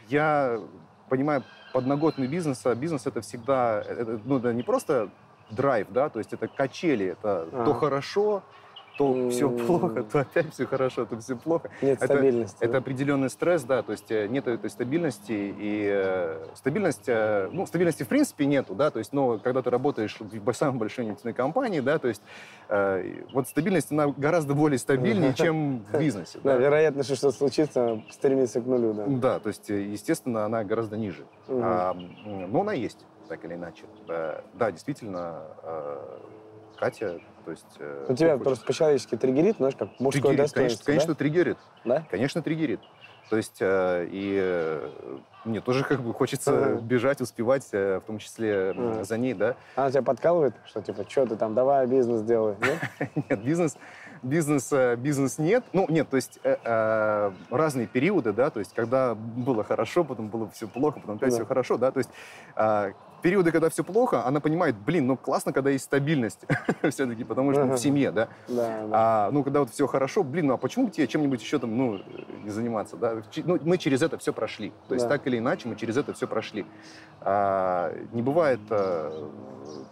Я понимаю, подноготный бизнеса, бизнес это всегда, это не просто драйв, да, то есть это качели, это то хорошо, то все плохо, то опять все хорошо, то все плохо. Нет стабильности. Это определенный стресс, да, то есть нет этой стабильности. И стабильности в принципе нету, да, то есть, но когда ты работаешь в самой большой нефтяной компании, да, то есть вот стабильность, она гораздо более стабильнее, чем в бизнесе. Да, вероятность, что что-то случится, стремится к нулю, да. Да, то есть, естественно, она гораздо ниже. Но она есть, так или иначе. Да, действительно, Катя, то есть... тебя просто по-человечески триггерит, знаешь, как мужское достоинство, Конечно, триггерит. Да? Конечно, триггерит. То есть, мне тоже как бы хочется бежать, успевать, в том числе за ней, да. Она тебя подкалывает, что типа, что ты там, давай бизнес делай, нет? Нет, бизнес нет. Ну, нет, то есть разные периоды, да, то есть когда было хорошо, потом было все плохо, потом опять все хорошо, да, то есть периоды, когда все плохо, она понимает, ну классно, когда есть стабильность все-таки, потому что в семье, да. Ну, когда вот все хорошо, а почему бы тебе чем-нибудь еще там, не заниматься, да? Ну, мы через это все прошли. То есть так или иначе мы через это все прошли. Не бывает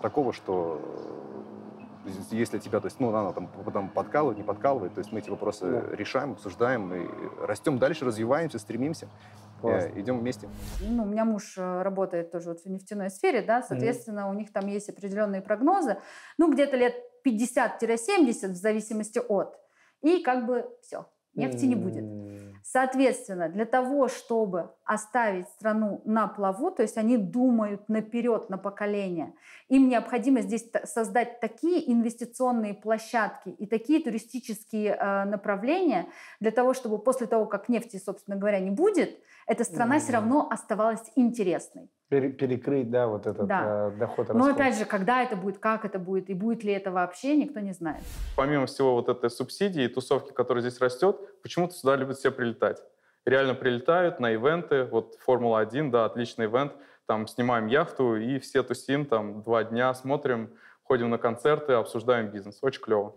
такого, что если тебя, то есть, она там потом подкалывает, не подкалывает, то есть мы эти вопросы решаем, обсуждаем и растем дальше, развиваемся, стремимся. Идем вместе. У меня муж работает тоже вот в нефтяной сфере, да, соответственно, у них там есть определенные прогнозы, где-то лет 50-70 в зависимости от. И как бы все, нефти не будет. Соответственно, для того, чтобы оставить страну на плаву, то есть они думают наперед, на поколение, им необходимо здесь создать такие инвестиционные площадки и такие туристические направления для того, чтобы после того, как нефти, собственно говоря, не будет, эта страна все равно оставалась интересной. Перекрыть, да, вот этот доход. Но опять же, когда это будет, как это будет и будет ли это вообще, никто не знает. Помимо всего вот этой субсидии и тусовки, которая здесь растет, почему-то сюда любят все прилетать. Реально прилетают на ивенты, вот Формула-1, да, отличный ивент, там снимаем яхту и все тусим, там 2 дня смотрим, ходим на концерты, обсуждаем бизнес. Очень клево.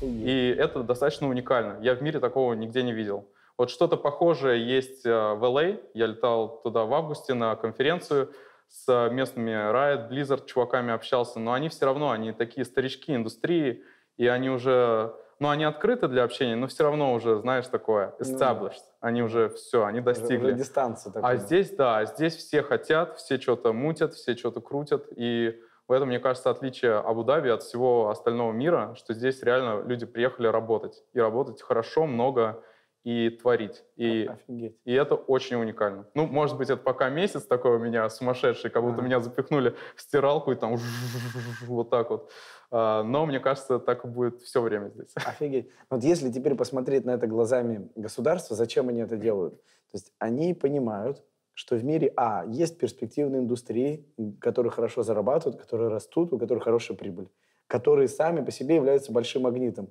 И это достаточно уникально. Я в мире такого нигде не видел. Вот что-то похожее есть в LA. Я летал туда в августе на конференцию с местными Riot, Blizzard чуваками общался, но они все равно, они такие старички индустрии, и они уже, ну, они открыты для общения, но все равно уже, знаешь, такое, established. Они уже все, они достигли. Уже дистанция такая. А здесь, да, здесь все хотят, все что-то мутят, все что-то крутят, и в этом, мне кажется, отличие Абу-Даби от всего остального мира, что здесь реально люди приехали работать. И работать хорошо, много, и творить. И это очень уникально. Ну, может быть, это пока месяц такой у меня сумасшедший, как будто меня запихнули в стиралку и там вот так вот. Но, мне кажется, так и будет все время здесь. Офигеть. Вот если теперь посмотреть на это глазами государства, зачем они это делают? То есть они понимают, что в мире, есть перспективные индустрии, которые хорошо зарабатывают, которые растут, у которых хорошая прибыль, которые сами по себе являются большим магнитом.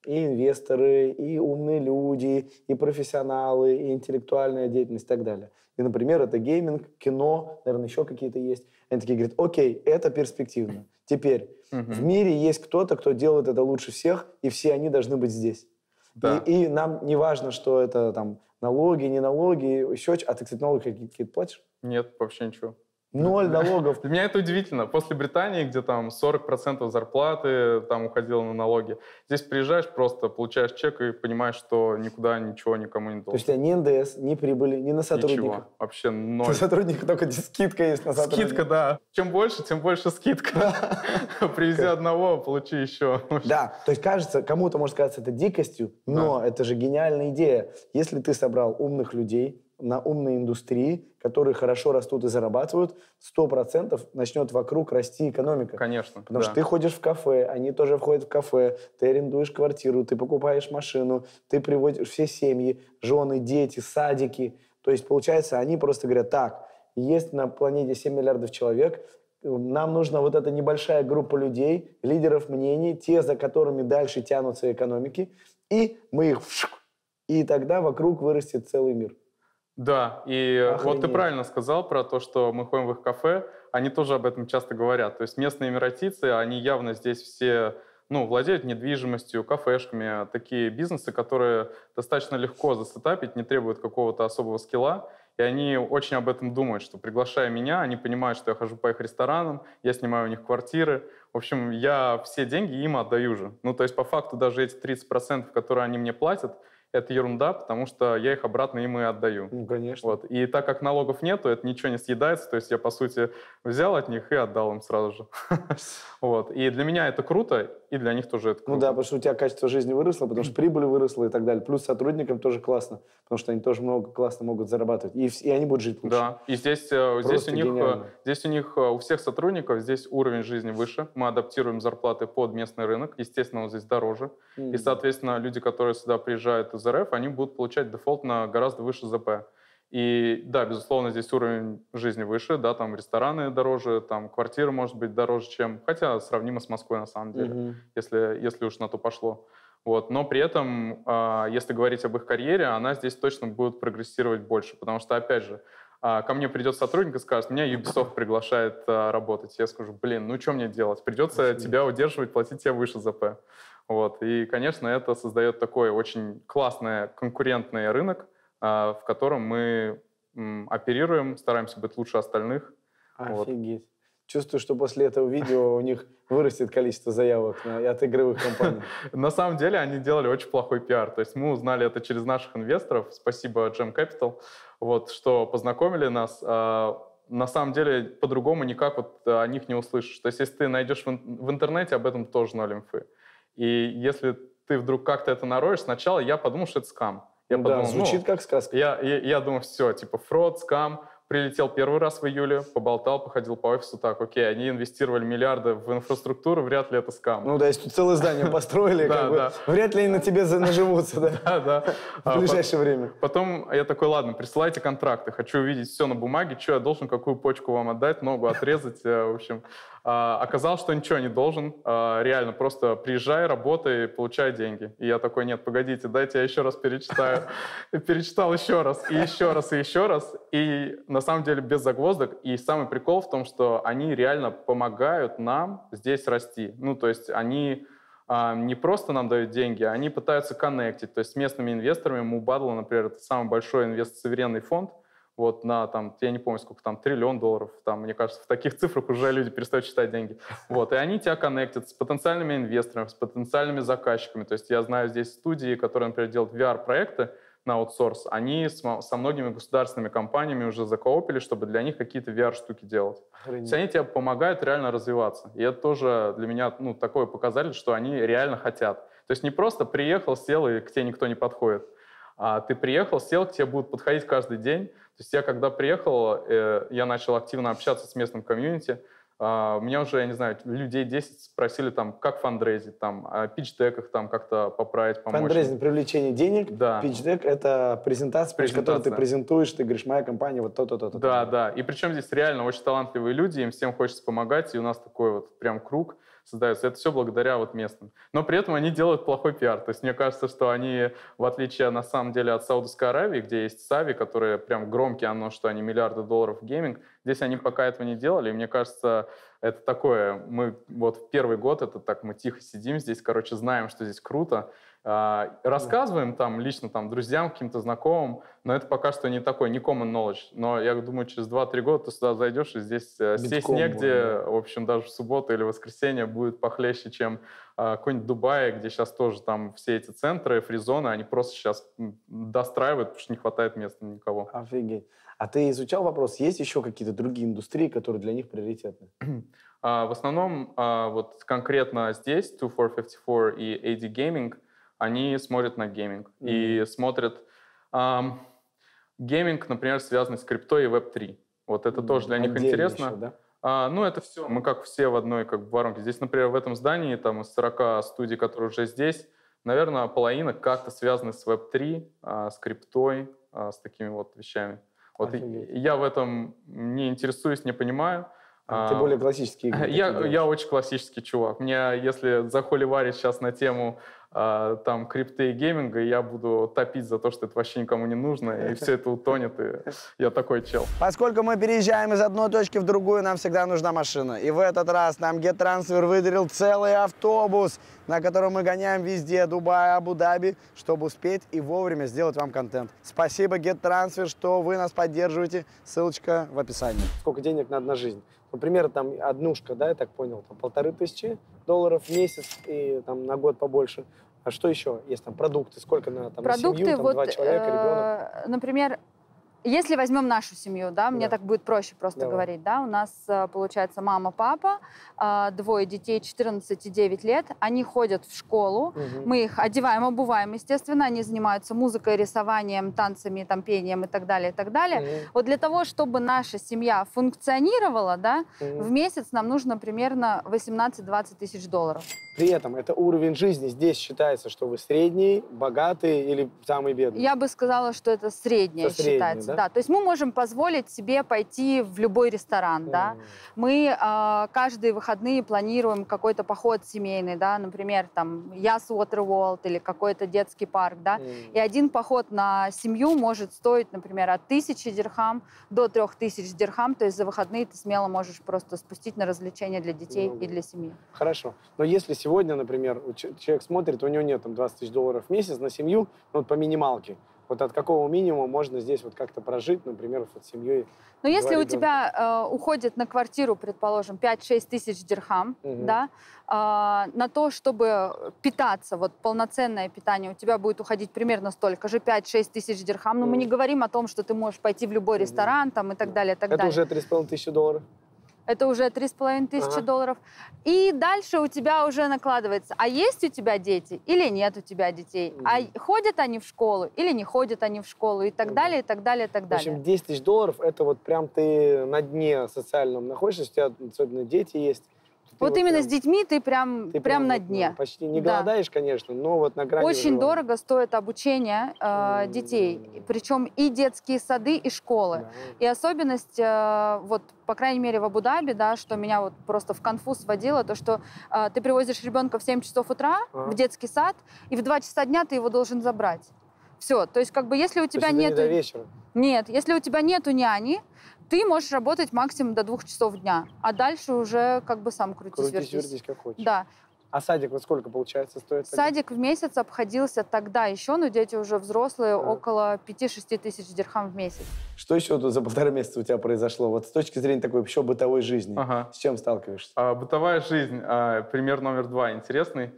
И инвесторы, и умные люди, и профессионалы, и интеллектуальная деятельность и так далее. И, например, это гейминг, кино, наверное, еще какие-то есть. Они такие говорят, окей, это перспективно. Теперь в мире есть кто-то, кто делает это лучше всех, и все они должны быть здесь. Да. И нам не важно, что это там налоги, не налоги, еще что. А ты, кстати, налоги какие-то платишь? Нет, вообще ничего. 0 налогов. Для меня это удивительно. После Британии, где там 40% зарплаты там уходило на налоги, здесь приезжаешь, просто получаешь чек и понимаешь, что никуда ничего никому не должен. То есть у тебя ни НДС, ни прибыли, ни на сотрудников? Ничего, вообще 0. На сотрудников только скидка есть на сотрудников. Скидка, да. Чем больше скидка. Привези одного, получи еще. Да, то есть кажется, кому-то может казаться это дикостью, но это же гениальная идея. Если ты собрал умных людей на умной индустрии, которые хорошо растут и зарабатывают, 100% начнет вокруг расти экономика. Конечно. Потому что ты ходишь в кафе, они тоже входят в кафе, ты арендуешь квартиру, ты покупаешь машину, ты приводишь все семьи, жены, дети, садики. То есть, получается, они просто говорят, так, есть на планете 7 миллиардов человек, нам нужна вот эта небольшая группа людей, лидеров мнений, те, за которыми дальше тянутся экономики, и мы их... И тогда вокруг вырастет целый мир. Да, и вот ты правильно сказал про то, что мы ходим в их кафе, они тоже об этом часто говорят. То есть местные эмиратийцы, они явно здесь все, владеют недвижимостью, кафешками, такие бизнесы, которые достаточно легко засетапить, не требуют какого-то особого скилла. И они очень об этом думают, что приглашая меня, они понимают, что я хожу по их ресторанам, я снимаю у них квартиры. В общем, я все деньги им отдаю же. То есть по факту даже эти 30%, которые они мне платят, это ерунда, потому что я их обратно им и отдаю. Конечно. Вот. И так как налогов нету, это ничего не съедается, то есть я, по сути, взял от них и отдал им сразу же. Вот. И для меня это круто, и для них тоже это круто. Да, потому что у тебя качество жизни выросло, потому что прибыль выросла и так далее. Плюс сотрудникам тоже классно, потому что они тоже много классно могут зарабатывать. И они будут жить лучше. Да, и здесь у них, у всех сотрудников, здесь уровень жизни выше. Мы адаптируем зарплаты под местный рынок. Естественно, он здесь дороже. И, соответственно, люди, которые сюда приезжают из РФ, они будут получать дефолтно гораздо выше ЗП. И да, безусловно, здесь уровень жизни выше, да, там рестораны дороже, там квартиры, может быть, дороже, чем... Хотя сравнимо с Москвой, на самом деле, если уж на то пошло. Вот. Но при этом, если говорить об их карьере, она здесь точно будет прогрессировать больше, потому что, опять же, ко мне придет сотрудник и скажет, меня Ubisoft приглашает работать. Я скажу, что мне делать? Придется тебя удерживать, платить тебе выше ЗП. Вот. И, конечно, это создает такой очень классный конкурентный рынок, в котором мы оперируем, стараемся быть лучше остальных. Офигеть. Вот. Чувствую, что после этого видео у них вырастет количество заявок от игровых компаний. На самом деле они делали очень плохой пиар. То есть мы узнали это через наших инвесторов, спасибо Gem Capital, вот, что познакомили нас. На самом деле по-другому никак вот о них не услышишь. То есть если ты найдешь в интернете, об этом тоже ноль инфы. И если ты вдруг как-то это нароешь, сначала я подумал, что это скам. Я подумал, звучит как сказка. Я думаю, все, типа фрод, скам. Прилетел первый раз в июле, поболтал, походил по офису, так, окей, они инвестировали миллиарды в инфраструктуру, вряд ли это скам. Ну да, если тут целое здание построили, вряд ли они на тебе наживутся, да? В ближайшее время. Потом я такой, ладно, присылайте контракты, хочу увидеть все на бумаге, что я должен, какую почку вам отдать, ногу отрезать, в общем. Оказалось, что ничего не должен, реально, просто приезжай, работай, получай деньги. И я такой, нет, погодите, дайте я еще раз перечитаю. Перечитал еще раз, и еще раз, и еще раз. И на самом деле без загвоздок. И самый прикол в том, что они реально помогают нам здесь расти. Ну, то есть они не просто нам дают деньги, они пытаются коннектить. То есть с местными инвесторами Mubadala, например, это самый большой инвестсуверенный фонд, вот на, там, я не помню, сколько там, $1 триллион, там, мне кажется, в таких цифрах уже люди перестают считать деньги. Вот, и они тебя коннектят с потенциальными инвесторами, с потенциальными заказчиками. То есть я знаю здесь студии, которые, например, делают VR-проекты на аутсорс, они со многими государственными компаниями уже закоопили, чтобы для них какие-то VR-штуки делать. То есть они тебе помогают реально развиваться. И это тоже для меня такой показатель, что они реально хотят. То есть не просто приехал, сел, и к тебе никто не подходит. А ты приехал, сел, к тебе будут подходить каждый день. То есть я когда приехал, я начал активно общаться с местным комьюнити. Меня уже, я не знаю, людей 10 спросили, там, как фандрейзить, там, о питч-деках там как-то поправить, помочь. Фандрейзинг, привлечение денег. Да. Питч-дек — это презентация, при которой ты презентуешь, ты говоришь, моя компания вот то-то. Да, да. И причем здесь реально очень талантливые люди, им всем хочется помогать, и у нас такой вот прям круг создается. Это все благодаря вот местным. Но при этом они делают плохой пиар. То есть мне кажется, что они, в отличие на самом деле от Саудовской Аравии, где есть Сави, которые прям громкие, оно, что они миллиарды долларов в гейминг, здесь они пока этого не делали. И мне кажется, это такое, мы вот в первый год, это так, мы тихо сидим здесь, короче, знаем, что здесь круто, рассказываем там лично там друзьям, каким-то знакомым, но это пока что не такой, не common knowledge. Но я думаю, через 2-3 года ты сюда зайдешь, и здесь сесть негде, в общем, даже в субботу или воскресенье будет похлеще, чем какой-нибудь Дубай, где сейчас тоже там все эти центры, фризоны, они просто сейчас достраивают, потому что не хватает места никого. Офигеть. А ты изучал вопрос, есть еще какие-то другие индустрии, которые для них приоритетны? В основном, вот конкретно здесь, 2454 и AD Gaming, они смотрят на гейминг. И смотрят... гейминг, например, связанный с криптой и Web3. Вот это тоже для них интересно. Еще, да? Ну, это все. Мы как все в одной воронке. Здесь, например, в этом здании, там из 40 студий, которые уже здесь, наверное, половина как-то связаны с Web3, с криптой, с такими вот вещами. Вот я в этом не интересуюсь, не понимаю. Ты более классический игры. Я очень классический чувак. Мне, если захоливарить сейчас на тему там крипты и гейминга, я буду топить за то, что это вообще никому не нужно, и все это утонет, и я такой чел. Поскольку мы переезжаем из одной точки в другую, нам всегда нужна машина. И в этот раз нам GetTransfer выделил целый автобус, на котором мы гоняем везде, Дубай, Абу-Даби, чтобы успеть и вовремя сделать вам контент. Спасибо GetTransfer, что вы нас поддерживаете. Ссылочка в описании. Сколько денег на одну жизнь? Например, там однушка, да, я так понял, там $1500 в месяц и там на год побольше. А что еще? Есть там продукты, сколько на, там, продукты, на семью, там, вот, 2 человека, ребенок? Например, если возьмем нашу семью, да, мне так будет проще просто говорить, да, у нас получается мама, папа, 2 детей, 14 и 9 лет, они ходят в школу, мы их одеваем, обуваем, естественно, они занимаются музыкой, рисованием, танцами, там, пением и так далее, и так далее. Вот для того, чтобы наша семья функционировала, да, в месяц нам нужно примерно 18-20 тысяч долларов. При этом это уровень жизни здесь считается, что вы средний, богатый или самый бедный? Я бы сказала, что это среднее считается. Да? То есть мы можем позволить себе пойти в любой ресторан. Да? Мы каждые выходные планируем какой-то поход семейный. Да? Например, там Yas Water World или какой-то детский парк. Да? И один поход на семью может стоить, например, от 1000 дирхам до 3000 дирхам. То есть за выходные ты смело можешь просто спустить на развлечения для детей и для семьи. Хорошо. Но если сегодня, например, человек смотрит, у него нет там $20 000 в месяц на семью, вот по минималке, Вот от какого минимума можно здесь вот как-то прожить, например, вот с семьей? Но если у ребенка? тебя уходит на квартиру, предположим, 5-6 тысяч дирхам, да, на то, чтобы питаться, вот полноценное питание, у тебя будет уходить примерно столько же, 5-6 тысяч дирхам. Но мы не говорим о том, что ты можешь пойти в любой ресторан там, и так далее, и так Это далее. уже 3500 долларов? Это уже 3500 долларов. И дальше у тебя уже накладывается, а есть у тебя дети или нет у тебя детей? А ходят они в школу или не ходят они в школу? И так далее, и так далее, и так В далее. общем, 10 тысяч долларов, это вот прям ты на дне социальном находишься, у тебя особенно дети есть. Вот именно с детьми ты прям на вот, дне. ну, почти не Да. голодаешь, конечно, но вот на грани Очень выживания. дорого стоит обучение детей, причем и детские сады, и школы. И особенность, вот, по крайней мере, в Абу-Даби, да, что меня вот просто в конфуз сводило, то, что ты привозишь ребенка в 7 часов утра в детский сад, и в 2 часа дня ты его должен забрать. Все, то есть как бы если у тебя То есть это не нет... до вечера? Нет, если у тебя нету няни, ты можешь работать максимум до 2 часов дня, а дальше уже как бы сам крутись-вертись. Крутись-вертись как хочешь. Да. А садик вот сколько, получается, стоит? Садик в месяц обходился тогда еще, но дети уже взрослые, около 5-6 тысяч дирхам в месяц. Что еще тут за 1,5 месяца у тебя произошло? Вот с точки зрения такой еще бытовой жизни. С чем сталкиваешься? Бытовая жизнь. Пример номер 2 интересный.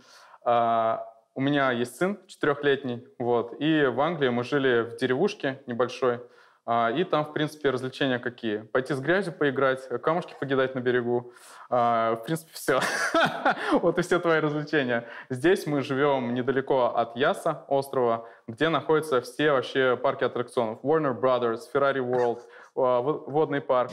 У меня есть сын 4-летний, вот, и в Англии мы жили в деревушке небольшой, и там, в принципе, развлечения какие? Пойти с грязью поиграть, камушки покидать на берегу, в принципе, все. Вот и все твои развлечения. Здесь мы живем недалеко от Яса, острова, где находятся все вообще парки аттракционов. Warner Brothers, Ferrari World, водный парк.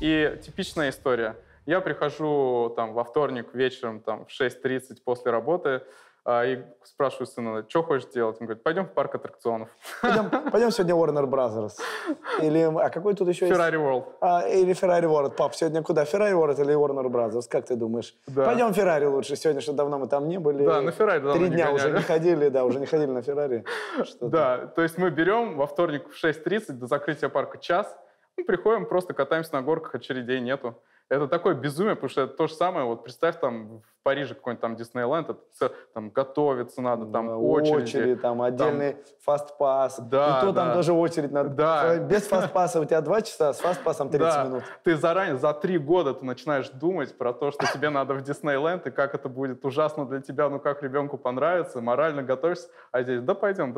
И типичная история. Я прихожу там во вторник вечером там, в 6:30 после работы и спрашиваю сына, что хочешь делать? Он говорит, пойдем в парк аттракционов. Пойдем сегодня Warner Brothers. Или, а какой тут еще Ferrari World. Или Ferrari World. Пап, сегодня куда? Ferrari World или Warner Brothers? Как ты думаешь? Да. Пойдем в Ferrari лучше сегодня, что давно мы там не были. Да, на Ferrari давно 3 не дня гоняли. уже не ходили, да, уже не ходили на Ferrari. Да, то есть мы берем во вторник в 6:30 до закрытия парка час, мы приходим, просто катаемся на горках, очередей нету. Это такое безумие, потому что это то же самое. Вот представь, там в Париже какой-нибудь там Диснейленд, это там готовиться надо, там очереди. Там отдельный фастпасс. Да, и то там да. тоже очередь надо. Да. Без фастпасса у тебя 2 часа, с фастпассом 30 Да. минут. Ты заранее, за 3 года ты начинаешь думать про то, что тебе надо в Диснейленд, и как это будет ужасно для тебя, ну как ребенку понравится, морально готовишься. А здесь, да пойдем.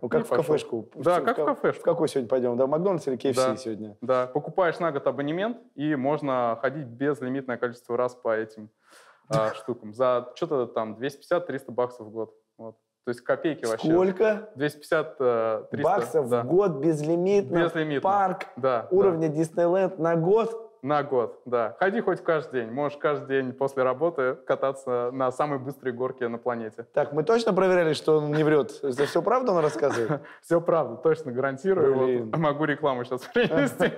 Ну, как И в пошел. кафешку. Да, как в кафешку. В какой сегодня пойдем? Да, в Макдональдс или KFC Да. сегодня? Да, покупаешь на год абонемент, и можно ходить безлимитное количество раз по этим штукам. За что-то там 250-300 баксов в год. Вот. То есть копейки вообще. Сколько? 250-300. Баксов да. в год безлимитно. Безлимитно. Парк Да, уровня Диснейленд на год. На год, да. Ходи хоть каждый день. Можешь каждый день после работы кататься на самой быстрой горке на планете. Так, мы точно проверяли, что он не врет? Это все правда он рассказывает? Все правда, точно гарантирую. Блин. Вот, могу рекламу сейчас принести.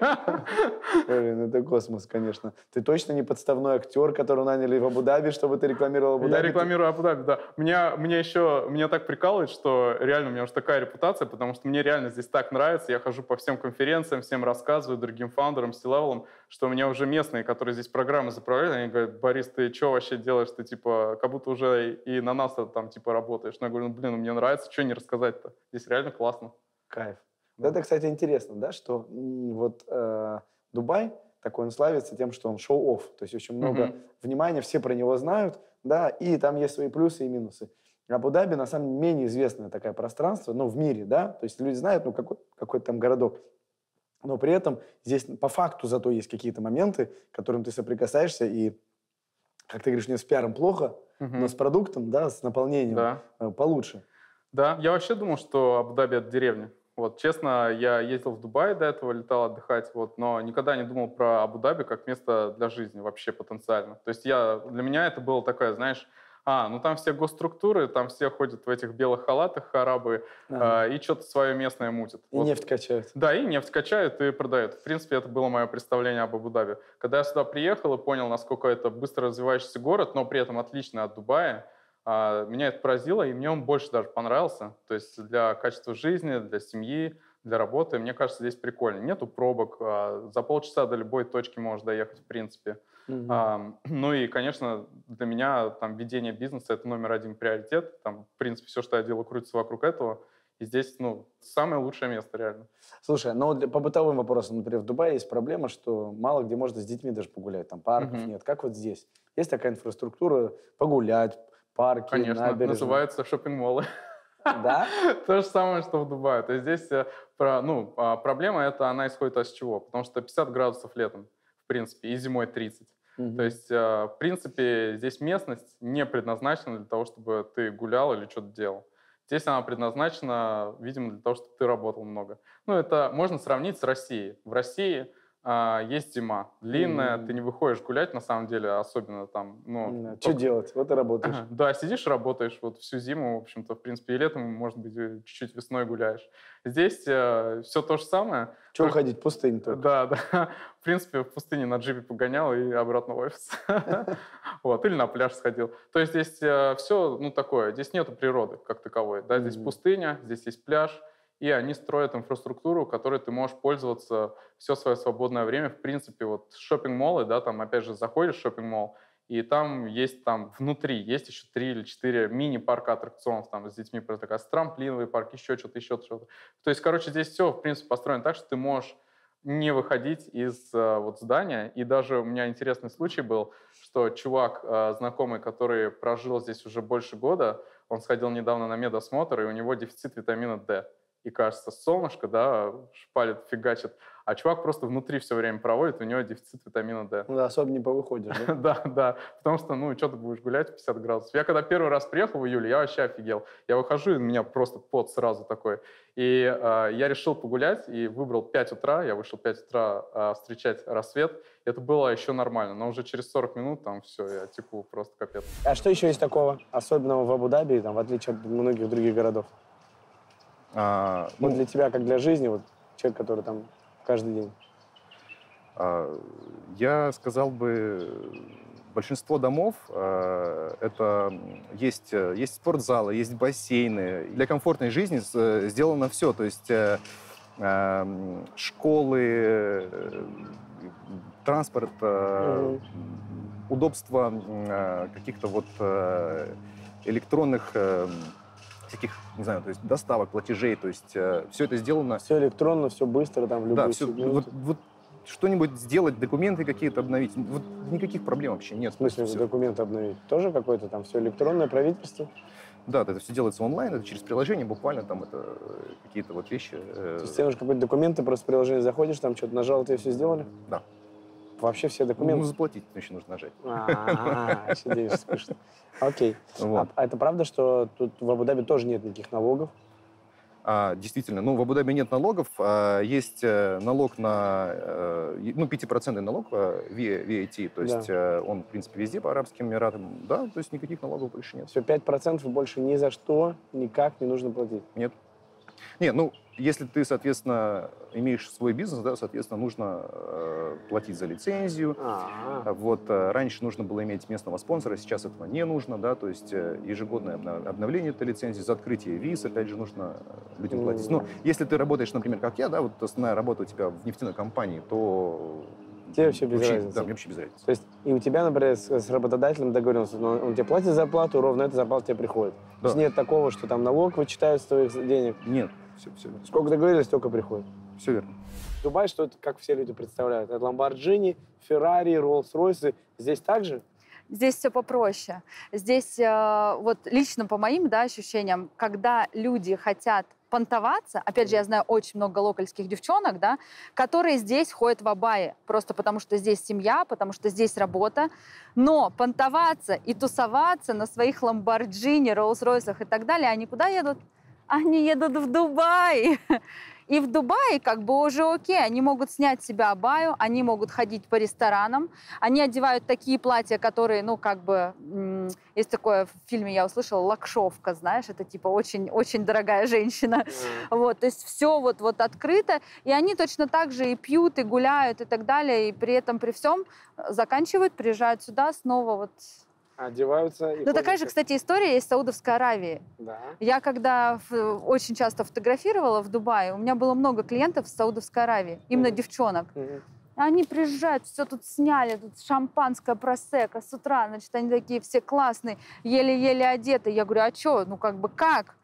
Блин, это космос, конечно. Ты точно не подставной актер, которого наняли в Абу-Даби, чтобы ты рекламировал Абу-Даби? Я рекламирую Абу-Даби, да. Меня так прикалывает, что реально у меня уже такая репутация, потому что мне реально здесь так нравится. Я хожу по всем конференциям, всем рассказываю, другим фаундерам, C-левелам, что меня уже местные, которые здесь программы заправляют, они говорят, Борис, ты что вообще делаешь? Ты типа, как будто уже и на нас там типа работаешь. Но я говорю, ну блин, мне нравится, что не рассказать-то? Здесь реально классно. Кайф. Да. Это, кстати, интересно, да, что вот Дубай такой, он славится тем, что он шоу-офф, то есть очень много внимания, все про него знают, да, и там есть свои плюсы и минусы. Абу-Даби, на самом деле, менее известное такое пространство, ну, в мире, да, то есть люди знают, ну, какой-то там городок, но при этом здесь по факту зато есть какие-то моменты, к которым ты соприкасаешься, и, как ты говоришь, не с пиаром плохо, но с продуктом, да, с наполнением получше. Да, я вообще думал, что Абу-Даби — это деревня. Вот, честно, я ездил в Дубай до этого, летал отдыхать, вот, но никогда не думал про Абу-Даби как место для жизни вообще потенциально. То есть для меня это было такое, знаешь, ну там все госструктуры, там все ходят в этих белых халатах, арабы, и что-то свое местное мутят. И вот. Нефть качают. Да, и нефть качают и продают. В принципе, это было мое представление об Абу-Даби. Когда я сюда приехал и понял, насколько это быстро развивающийся город, но при этом отличный от Дубая, меня это поразило, и мне он больше даже понравился. То есть для качества жизни, для семьи, для работы. Мне кажется, здесь прикольно. Нету пробок, за полчаса до любой точки можешь доехать, в принципе. Ну и, конечно, для меня там ведение бизнеса — это номер один приоритет. Там, в принципе, все, что я делаю, крутится вокруг этого. И здесь, ну, самое лучшее место, реально. Слушай, ну по бытовым вопросам, например, в Дубае есть проблема, что мало где можно с детьми даже погулять, там парков нет. Как вот здесь? Есть такая инфраструктура погулять, парки, конечно, набережные? называется шоппинг-моллы. Да? То же самое, что в Дубае. То есть здесь проблема эта, она исходит от чего? Потому что 50 градусов летом, в принципе, и зимой 30. То есть, в принципе, здесь местность не предназначена для того, чтобы ты гулял или что-то делал. Здесь она предназначена, видимо, для того, чтобы ты работал много. Ну, это можно сравнить с Россией. В России есть зима длинная, ты не выходишь гулять, на самом деле, особенно там... Ну, что делать? Вот и работаешь. Да, сидишь, работаешь вот всю зиму, в общем-то, в принципе, и летом, может быть, чуть-чуть весной гуляешь. Здесь все то же самое. Чего ходить, в пустыню только. Да, да. В принципе, в пустыне на джипе погонял и обратно в офис. Вот, или на пляж сходил. То есть здесь все, ну, такое, здесь нету природы как таковой. Да, здесь пустыня, здесь есть пляж, и они строят инфраструктуру, которой ты можешь пользоваться все свое свободное время. В принципе, вот шоппинг-моллы, да, там, опять же, заходишь в шоппинг-молл, и там есть, там, внутри есть еще 3 или 4 мини-парка аттракционов, там, с детьми, просто такая трамплиновый парк, еще что-то. То есть, короче, здесь все, в принципе, построено так, что ты можешь не выходить из вот здания. И даже у меня интересный случай был, что чувак, знакомый, который прожил здесь уже больше года, он сходил недавно на медосмотр, и у него дефицит витамина D. И кажется, солнышко, да, шпалит, фигачит, а чувак просто внутри все время проводит, у него дефицит витамина D. Ну да, особо не повыходишь, да? Да, да, потому что, ну, что ты будешь гулять в 50 градусов. Я когда первый раз приехал в июле, я вообще офигел. Я выхожу, и у меня просто пот сразу такой. И я решил погулять, и выбрал 5 утра, я вышел 5 утра встречать рассвет. Это было еще нормально, но уже через 40 минут там все, я теку просто капец. А что еще есть такого особенного в Абу-Даби, там, в отличие от многих других городов? Вот для тебя, как для жизни, вот человек, который там каждый день. Я сказал бы, большинство домов это есть спортзалы, есть бассейны. Для комфортной жизни сделано все, то есть школы, транспорт, удобство каких-то вот электронных всяких, не знаю, то есть доставок, платежей, то есть все это сделано... Все электронно, все быстро, там, в любую секунду. Вот что-нибудь сделать, документы какие-то обновить, вот никаких проблем вообще нет. В смысле, документы обновить? Тоже какое-то там все электронное правительство? Да, это все делается онлайн, это через приложение, буквально там это какие-то вот вещи. То есть тебе нужны какие-то документы, просто в приложение заходишь, там что-то нажал, тебе все сделали? Да. Вообще все документы? Ну, заплатить еще нужно нажать. Еще денежки спишут. Окей. А это правда, что тут в Абу-Даби тоже нет никаких налогов? Действительно, ну, в Абу-Даби нет налогов, есть налог на, 5% налог VAT, то есть он, в принципе, везде по Арабским Эмиратам, да, то есть никаких налогов больше нет. Все, 5% больше ни за что, никак не нужно платить? Нет. Нет, ну, если ты, соответственно, имеешь свой бизнес, да, соответственно, нужно платить за лицензию. Вот, раньше нужно было иметь местного спонсора, сейчас этого не нужно, да, то есть ежегодное обновление этой лицензии, за открытие виз, опять же, нужно людям платить. Ну, если ты работаешь, например, как я, да, вот основная работа у тебя в нефтяной компании, то... Тебе вообще без разницы? Да, мне вообще без разницы. То есть и у тебя, например, с работодателем договоренность, он тебе платит зарплату, ровно эта зарплата тебе приходит. Да. То есть нет такого, что там налог вычитают с твоих денег? Нет, все верно. Сколько договорились, столько приходит? Все верно. Дубай, что это, как все люди представляют? Это Lamborghini, Ferrari, Rolls-Royce. Здесь так же? Здесь все попроще. Здесь, вот лично по моим ощущениям, когда люди хотят понтоваться, опять же, я знаю очень много локальских девчонок, да, которые здесь ходят в абайе, просто потому что здесь семья, потому что здесь работа, но понтоваться и тусоваться на своих Lamborghini, Rolls-Royce и так далее, они куда едут? Они едут в Дубай. И в Дубае как бы уже окей, они могут снять с себя абаю, они могут ходить по ресторанам, они одевают такие платья, которые, ну, как бы, есть такое в фильме, я услышала, лакшовка, знаешь, это типа очень-очень дорогая женщина. Вот, то есть все вот открыто, и они точно так же и пьют, и гуляют, и так далее, и при этом, при всем заканчивают, приезжают сюда снова вот... Одеваются. Ну, такая же, кстати, история есть в Саудовской Аравии. Да. Я когда очень часто фотографировала в Дубае, у меня было много клиентов с Саудовской Аравии, именно девчонок. Они приезжают, все тут сняли, тут шампанское, просекко с утра, значит, они такие все классные, еле-еле одеты. Я говорю, а что, ну как бы как?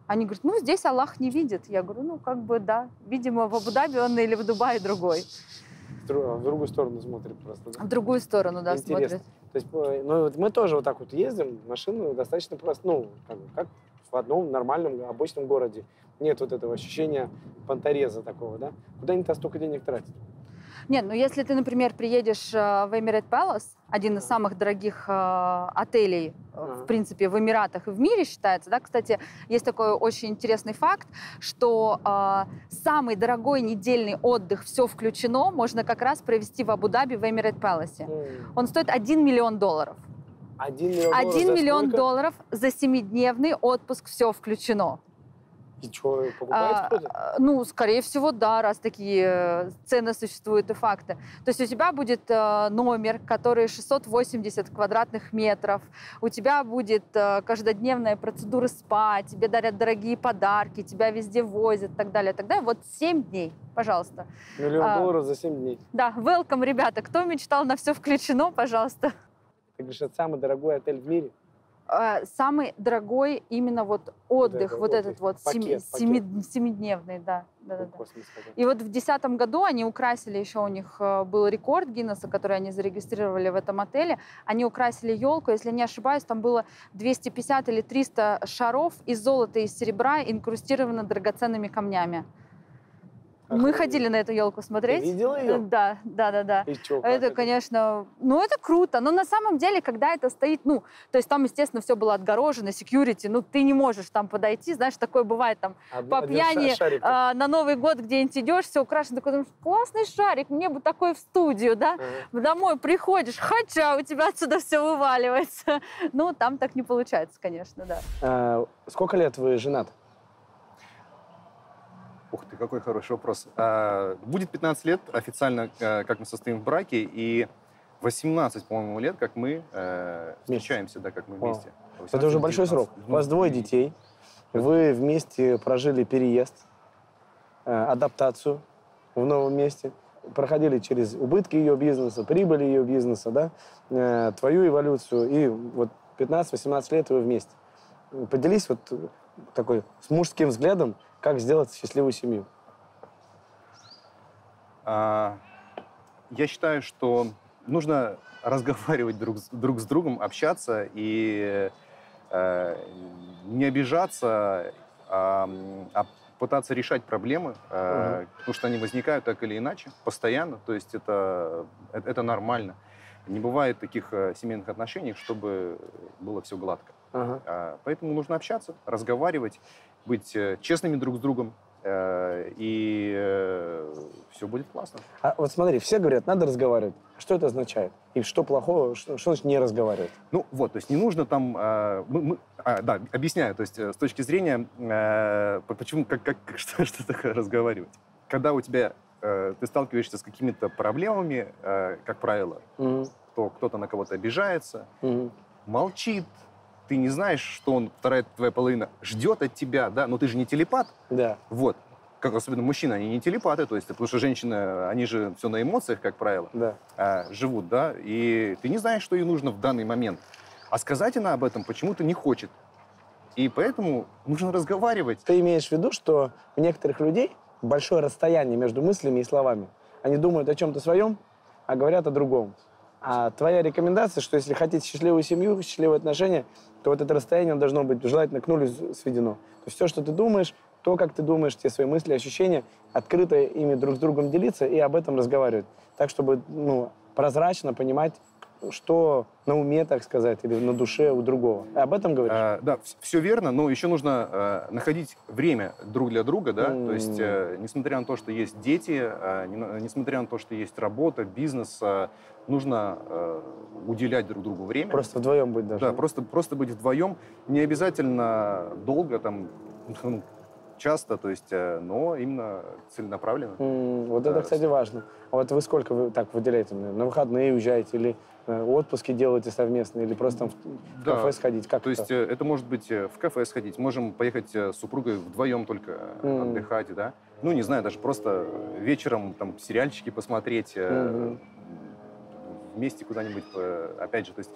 Они говорят, ну здесь Аллах не видит. Я говорю, ну как бы да, видимо в Абу-Даби он или в Дубае другой. В другую сторону смотрит просто, да? В другую сторону, да, Интересно. смотрит. То есть, ну, вот мы тоже вот так вот ездим, машину достаточно просто, ну, как в одном нормальном, обычном городе. Нет вот этого ощущения понтореза такого, да? Куда они столько денег тратят? Нет, ну если ты, например, приедешь в Emirates Palace, один из самых дорогих отелей, в принципе, в Эмиратах и в мире считается, да, кстати, есть такой очень интересный факт, что самый дорогой недельный отдых, все включено, можно как раз провести в Абу-Даби в Emirates Palace. Он стоит $1 миллион. 1 миллион долларов 1 миллион сколько? долларов за 7-дневный отпуск, все включено. И что, покупает кто-то? Ну, скорее всего, да, раз такие цены существуют и факты. То есть у тебя будет номер, который 680 квадратных метров, у тебя будет каждодневная процедура спа, тебе дарят дорогие подарки, тебя везде возят и так далее, и так далее. Вот 7 дней, пожалуйста. $1 миллион за 7 дней. Да, welcome, ребята. Кто мечтал на все включено, пожалуйста. Ты говоришь, это самый дорогой отель в мире? Самый дорогой именно вот отдых, вот этот вот пакет. 7-дневный, да. И вот в 2010 году они украсили, еще у них был рекорд Гиннесса, который они зарегистрировали в этом отеле, они украсили елку, если не ошибаюсь, там было 250 или 300 шаров из золота и серебра, инкрустировано драгоценными камнями. Мы ходили на эту елку смотреть. Ты видела ее? Да. И чё, как Это, конечно, ну это круто. Но на самом деле, когда это стоит, ну, то есть там, естественно, все было отгорожено, security, ну ты не можешь там подойти, знаешь, такое бывает там по пьяни на Новый год где-нибудь идешь, все украшено, такой думаешь, классный шарик, мне бы такой в студию, да? Домой приходишь, хотя у тебя отсюда все вываливается. Ну, там так не получается, конечно, да. Сколько лет вы женаты? Ух ты, какой хороший вопрос. Будет 15 лет официально, как мы состоим в браке, и 18, по-моему, лет, как мы встречаемся, да, как мы вместе. Это уже большой срок. У вас 2 детей, вы вместе прожили переезд, адаптацию в новом месте, проходили через убытки ее бизнеса, прибыли ее бизнеса, да, твою эволюцию, и вот 15-18 лет вы вместе. Поделись вот такой с мужским взглядом, как сделать счастливую семью? Я считаю, что нужно разговаривать друг с другом, общаться и не обижаться, а пытаться решать проблемы, потому что они возникают так или иначе, постоянно. То есть это нормально. Не бывает таких семейных отношений, чтобы было все гладко. Поэтому нужно общаться, разговаривать, быть честными друг с другом, и все будет классно. А вот смотри, все говорят, надо разговаривать. Что это означает? И что плохого, что значит не разговаривать? Ну вот, то есть не нужно там... да, объясняю, то есть с точки зрения, почему, что такое разговаривать. Когда у тебя, ты сталкиваешься с какими-то проблемами, как правило, то кто-то на кого-то обижается, молчит, ты не знаешь, что вторая твоя половина ждет от тебя, да, но ты же не телепат. Да. Вот. Как особенно мужчины, они не телепаты, то есть, потому что женщины, они же все на эмоциях, как правило, живут, да, и ты не знаешь, что ей нужно в данный момент. А сказать она об этом почему-то не хочет. И поэтому нужно разговаривать. Ты имеешь в виду, что у некоторых людей большое расстояние между мыслями и словами. Они думают о чем-то своем, а говорят о другом. А твоя рекомендация, что если хотите счастливую семью, счастливые отношения, то вот это расстояние должно быть желательно к нулю сведено. То есть все, что ты думаешь, то, как ты думаешь, те свои мысли, ощущения, открыто ими друг с другом делиться и об этом разговаривать. Так, чтобы прозрачно понимать, что на уме, так сказать, или на душе у другого. Об этом говоришь? Да, все верно, но еще нужно находить время друг для друга, да, то есть, несмотря на то, что есть дети, несмотря на то, что есть работа, бизнес, нужно уделять друг другу время. Просто вдвоем быть даже. Да, просто быть вдвоем, не обязательно долго, там, часто, то есть, но именно целенаправленно. Вот это, кстати, важно. А вот вы сколько вы так выделяете? На выходные уезжаете или отпуски делаете совместно, или просто там в кафе сходить? Как то есть это может быть в кафе сходить, можем поехать с супругой вдвоем только отдыхать, да? Ну, не знаю, даже просто вечером там сериальчики посмотреть, вместе куда-нибудь, опять же, то есть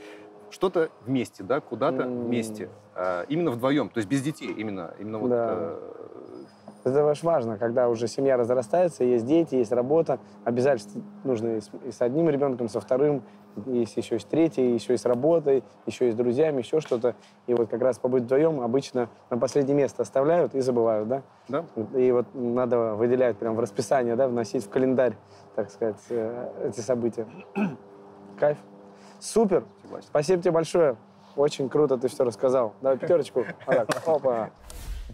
что-то вместе, да, куда-то вместе, именно вдвоем, то есть без детей, именно вот. Это важно, когда уже семья разрастается, есть дети, есть работа, обязательно нужно и с одним ребенком, со вторым, есть еще и с третьей, еще и с работой, еще и с друзьями, еще что-то. И вот как раз побыть вдвоем обычно на последнее место оставляют и забывают, да? Да. И вот надо выделять прям в расписание, да, вносить в календарь, так сказать, эти события. Кайф. Супер. Согласен. Спасибо тебе большое. Очень круто ты все рассказал. Давай пятерочку. Опа.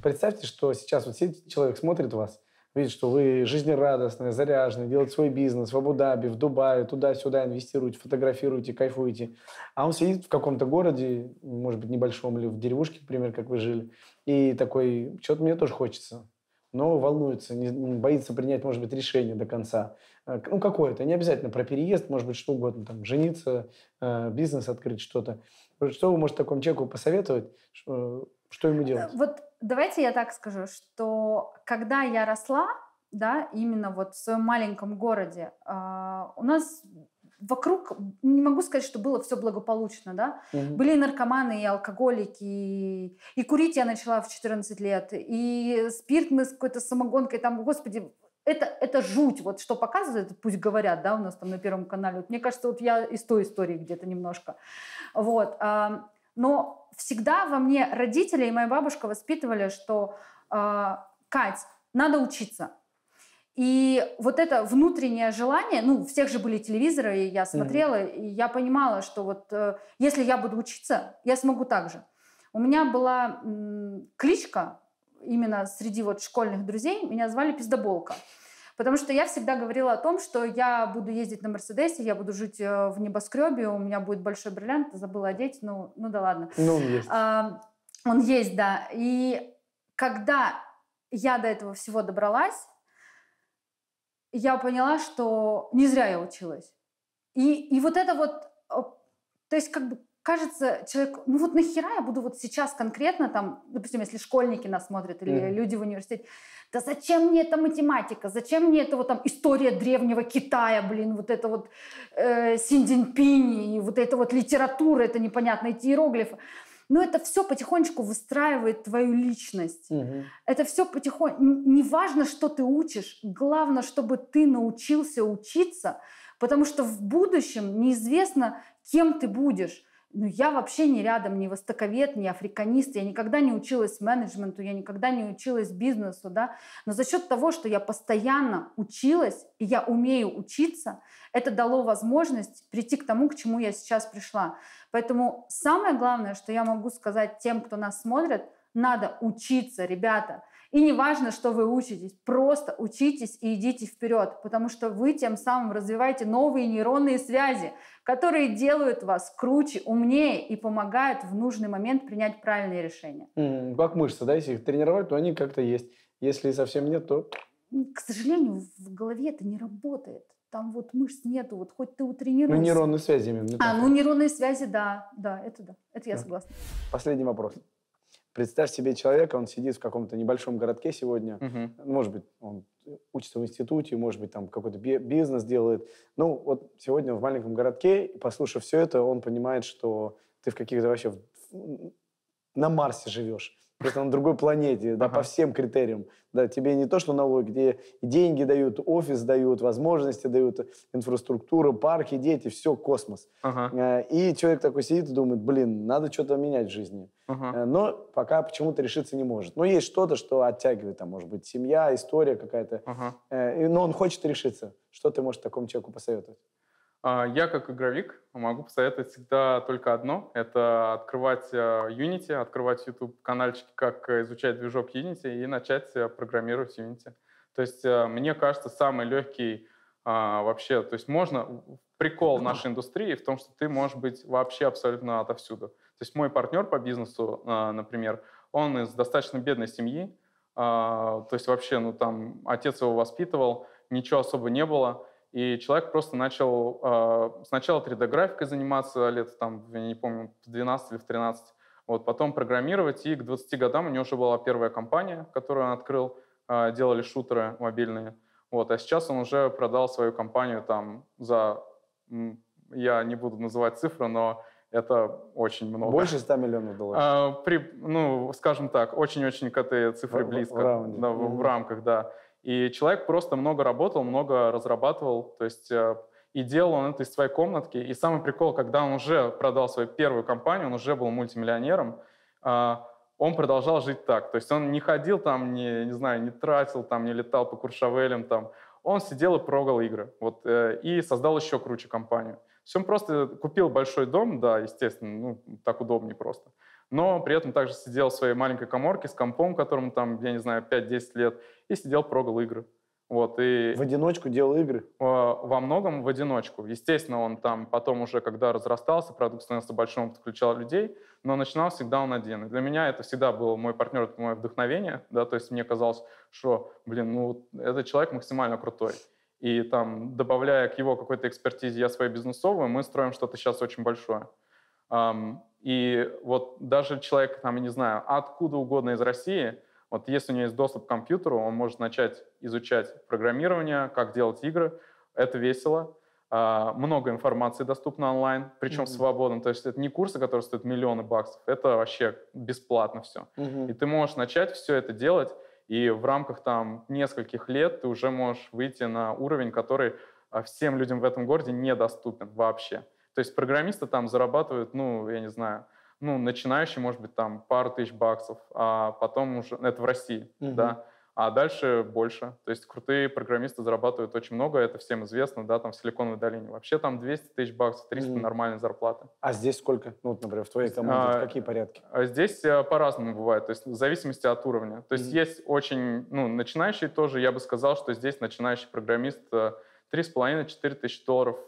Представьте, что сейчас вот сидит человек, смотрит вас, видит, что вы жизнерадостные, заряженные, делаете свой бизнес в Абу-Даби, в Дубае, туда-сюда инвестируете, фотографируете, кайфуете. А он сидит в каком-то городе, может быть, небольшом, или в деревушке, например, как вы жили, и такой, что-то мне тоже хочется. Но волнуется, боится принять, может быть, решение до конца. Ну, какое-то. Не обязательно про переезд, может быть, что угодно. Там, жениться, бизнес открыть, что-то. Что вы можете такому человеку посоветовать? Что ему делать? Вот давайте я так скажу, что когда я росла, да, именно вот в своем маленьком городе, у нас вокруг, не могу сказать, что было все благополучно, да. Были и наркоманы, и алкоголики, и курить я начала в 14 лет, и спирт мы с какой-то самогонкой, там, господи, это жуть, вот что показывает, пусть говорят, да, у нас там на Первом канале. Вот, мне кажется, вот я из той истории где-то немножко. Вот. Но всегда во мне родители и моя бабушка воспитывали, что Кать, надо учиться. И вот это внутреннее желание, ну, у всех же были телевизоры, и я смотрела, и я понимала, что вот если я буду учиться, я смогу так же. У меня была кличка, именно среди вот школьных друзей, меня звали Пиздоболка. Потому что я всегда говорила о том, что я буду ездить на Мерседесе, я буду жить в небоскребе, у меня будет большой бриллиант, забыла одеть, ну да ладно. Ну, он есть. Он есть, да. И когда я до этого всего добралась, я поняла, что не зря я училась. И вот это вот, то есть как бы кажется, человек, ну вот нахера я буду вот сейчас конкретно там, допустим, если школьники нас смотрят или люди в университете, да зачем мне эта математика, зачем мне это вот там история древнего Китая, блин, вот это вот Синь Цзиньпинь, и вот эта вот литература, это непонятно, эти иероглифы. Но это все потихонечку выстраивает твою личность. Это все потихоньку... Неважно, что ты учишь, главное, чтобы ты научился учиться, потому что в будущем неизвестно, кем ты будешь. Ну, я вообще не рядом, не востоковед, не африканист, я никогда не училась менеджменту, я никогда не училась бизнесу, да, но за счет того, что я постоянно училась, и я умею учиться, это дало возможность прийти к тому, к чему я сейчас пришла. Поэтому самое главное, что я могу сказать тем, кто нас смотрит, надо учиться, ребята. И не важно, что вы учитесь, просто учитесь и идите вперед, потому что вы тем самым развиваете новые нейронные связи, которые делают вас круче, умнее и помогают в нужный момент принять правильные решения. Как мышцы, да, если их тренировать, то они как-то есть. Если совсем нет, то... К сожалению, в голове это не работает. Там вот мышц нету, вот хоть ты утренируйся. Ну, нейронные связи именно. Нейронные связи, да, это я согласна. Последний вопрос. Представь себе человека, он сидит в каком-то небольшом городке сегодня, может быть, он учится в институте, может быть, там какой-то бизнес делает. Ну, вот сегодня в маленьком городке, послушав все это, он понимает, что ты в каких-то вообще на Марсе живешь. Просто на другой планете, да, по всем критериям. Да, тебе не то, что налоги, где деньги дают, офис дают, возможности дают, инфраструктура, парки, дети, все, космос. И человек такой сидит и думает, блин, надо что-то менять в жизни. Но пока почему-то решиться не может. Но есть что-то, что оттягивает, там, может быть, семья, история какая-то. Но он хочет решиться. Что ты можешь такому человеку посоветовать? Я, как игровик, могу посоветовать всегда только одно. Это открывать Unity, открывать YouTube-канальчики, как изучать движок Unity и начать программировать Unity. То есть, мне кажется, самый легкий вообще... То есть, прикол нашей индустрии в том, что ты можешь быть вообще абсолютно отовсюду. То есть, мой партнер по бизнесу, например, он из достаточно бедной семьи, то есть вообще, ну там отец его воспитывал, ничего особо не было. И человек просто начал сначала 3D-графикой заниматься лет, там, я не помню, в 12 или в 13, вот, потом программировать, и к 20 годам у него уже была первая компания, которую он открыл, делали шутеры мобильные, вот, а сейчас он уже продал свою компанию там за, я не буду называть цифры, но это очень много. Больше 100 миллионов долларов? Ну, скажем так, очень-очень к этой цифре близко. В рамках, да. И человек просто много работал, много разрабатывал, то есть и делал он это из своей комнатки. И самый прикол, когда он уже продал свою первую компанию, он уже был мультимиллионером, он продолжал жить так. То есть он не ходил там, не знаю, не тратил, там, не летал по Куршавелям, там. Он сидел и прогал игры. Вот, и создал еще круче компанию. То есть он просто купил большой дом, да, естественно, ну, так удобнее просто. Но при этом также сидел в своей маленькой каморке с компом, которому там, я не знаю, 5-10 лет, и сидел, прогал игры. Вот, и в одиночку делал игры? Во многом в одиночку. Естественно, он там потом уже, когда разрастался, продукт становился большим, он подключал людей, но начинал всегда он один. И для меня это всегда был мой партнер, это мое вдохновение, да, то есть мне казалось, что, блин, ну, этот человек максимально крутой. И там, добавляя к его какой-то экспертизе я свою бизнесовую, мы строим что-то сейчас очень большое. И вот даже человек, там, я не знаю, откуда угодно из России, вот если у него есть доступ к компьютеру, он может начать изучать программирование, как делать игры. Это весело. Много информации доступно онлайн, причем свободно. То есть это не курсы, которые стоят миллионы баксов, это вообще бесплатно все. И ты можешь начать все это делать, и в рамках там нескольких лет ты уже можешь выйти на уровень, который всем людям в этом городе недоступен вообще. То есть программисты там зарабатывают, ну, я не знаю, ну, начинающий, может быть, там пару тысяч баксов, а потом уже, это в России, да, а дальше больше. То есть крутые программисты зарабатывают очень много, это всем известно, да, там в Силиконовой долине. Вообще там 200 тысяч баксов, 300 нормальная зарплата. А здесь сколько? Ну, вот, например, в твоей команде какие порядки? Здесь по-разному бывает, то есть в зависимости от уровня. То есть есть очень, ну, начинающие тоже, я бы сказал, что здесь начинающий программист 3,5-4 тысячи долларов.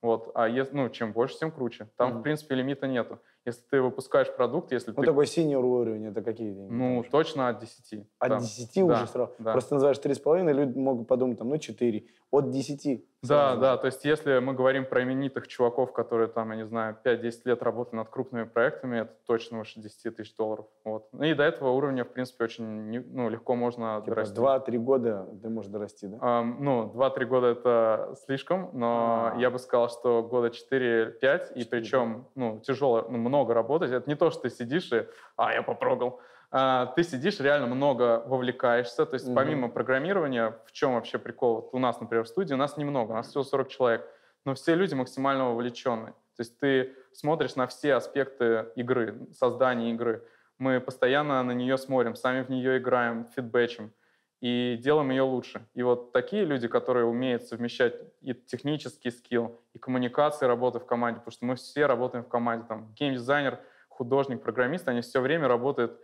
Вот. А ну, чем больше, тем круче. Там, в принципе, лимита нету. Если ты выпускаешь продукт, если ты... такой синьор уровень, это какие деньги? Ну, точно от 10. От там. 10 уже сразу? Да. Просто называешь 3,5, люди могут подумать, там, ну, 4. От 10. Да, то есть если мы говорим про именитых чуваков, которые там, я не знаю, 5-10 лет работали над крупными проектами, это точно выше 10 тысяч долларов. Вот. И до этого уровня, в принципе, очень легко можно дорасти. 2-3 года ты можешь дорасти, да? Ну, 2-3 года это слишком, но я бы сказал, что года 4-5, и причем, ну, тяжело, много работать. Это не то, что ты сидишь и, я попрогал. Ты сидишь, реально много вовлекаешься. То есть помимо программирования, в чем вообще прикол? Вот у нас, например, в студии, у нас немного, у нас всего 40 человек, но все люди максимально вовлеченные. То есть ты смотришь на все аспекты игры, создания игры. Мы постоянно на нее смотрим, сами в нее играем, фидбэчим и делаем ее лучше. И вот такие люди, которые умеют совмещать и технический скилл, и коммуникации, работы в команде, потому что мы все работаем в команде. Там геймдизайнер, художник, программист, они все время работают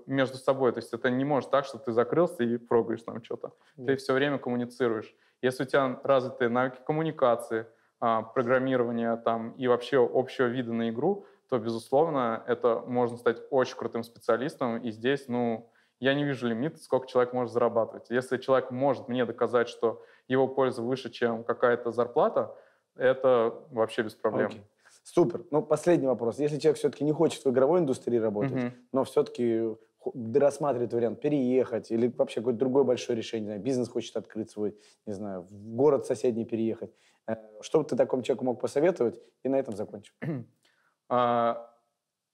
между собой. То есть это не может так, что ты закрылся и прогаешь там что-то. Ты все время коммуницируешь. Если у тебя развитые навыки коммуникации, программирования там, и вообще общего вида на игру, то, безусловно, это можно стать очень крутым специалистом. И здесь, ну, я не вижу лимита, сколько человек может зарабатывать. Если человек может мне доказать, что его польза выше, чем какая-то зарплата, это вообще без проблем. Okay. Супер. Ну, последний вопрос. Если человек все-таки не хочет в игровой индустрии работать, но все-таки рассматривает вариант переехать или вообще какое-то другое большое решение, не знаю, бизнес хочет открыть свой, не знаю, в город соседний переехать, что бы ты такому человеку мог посоветовать? И на этом закончим.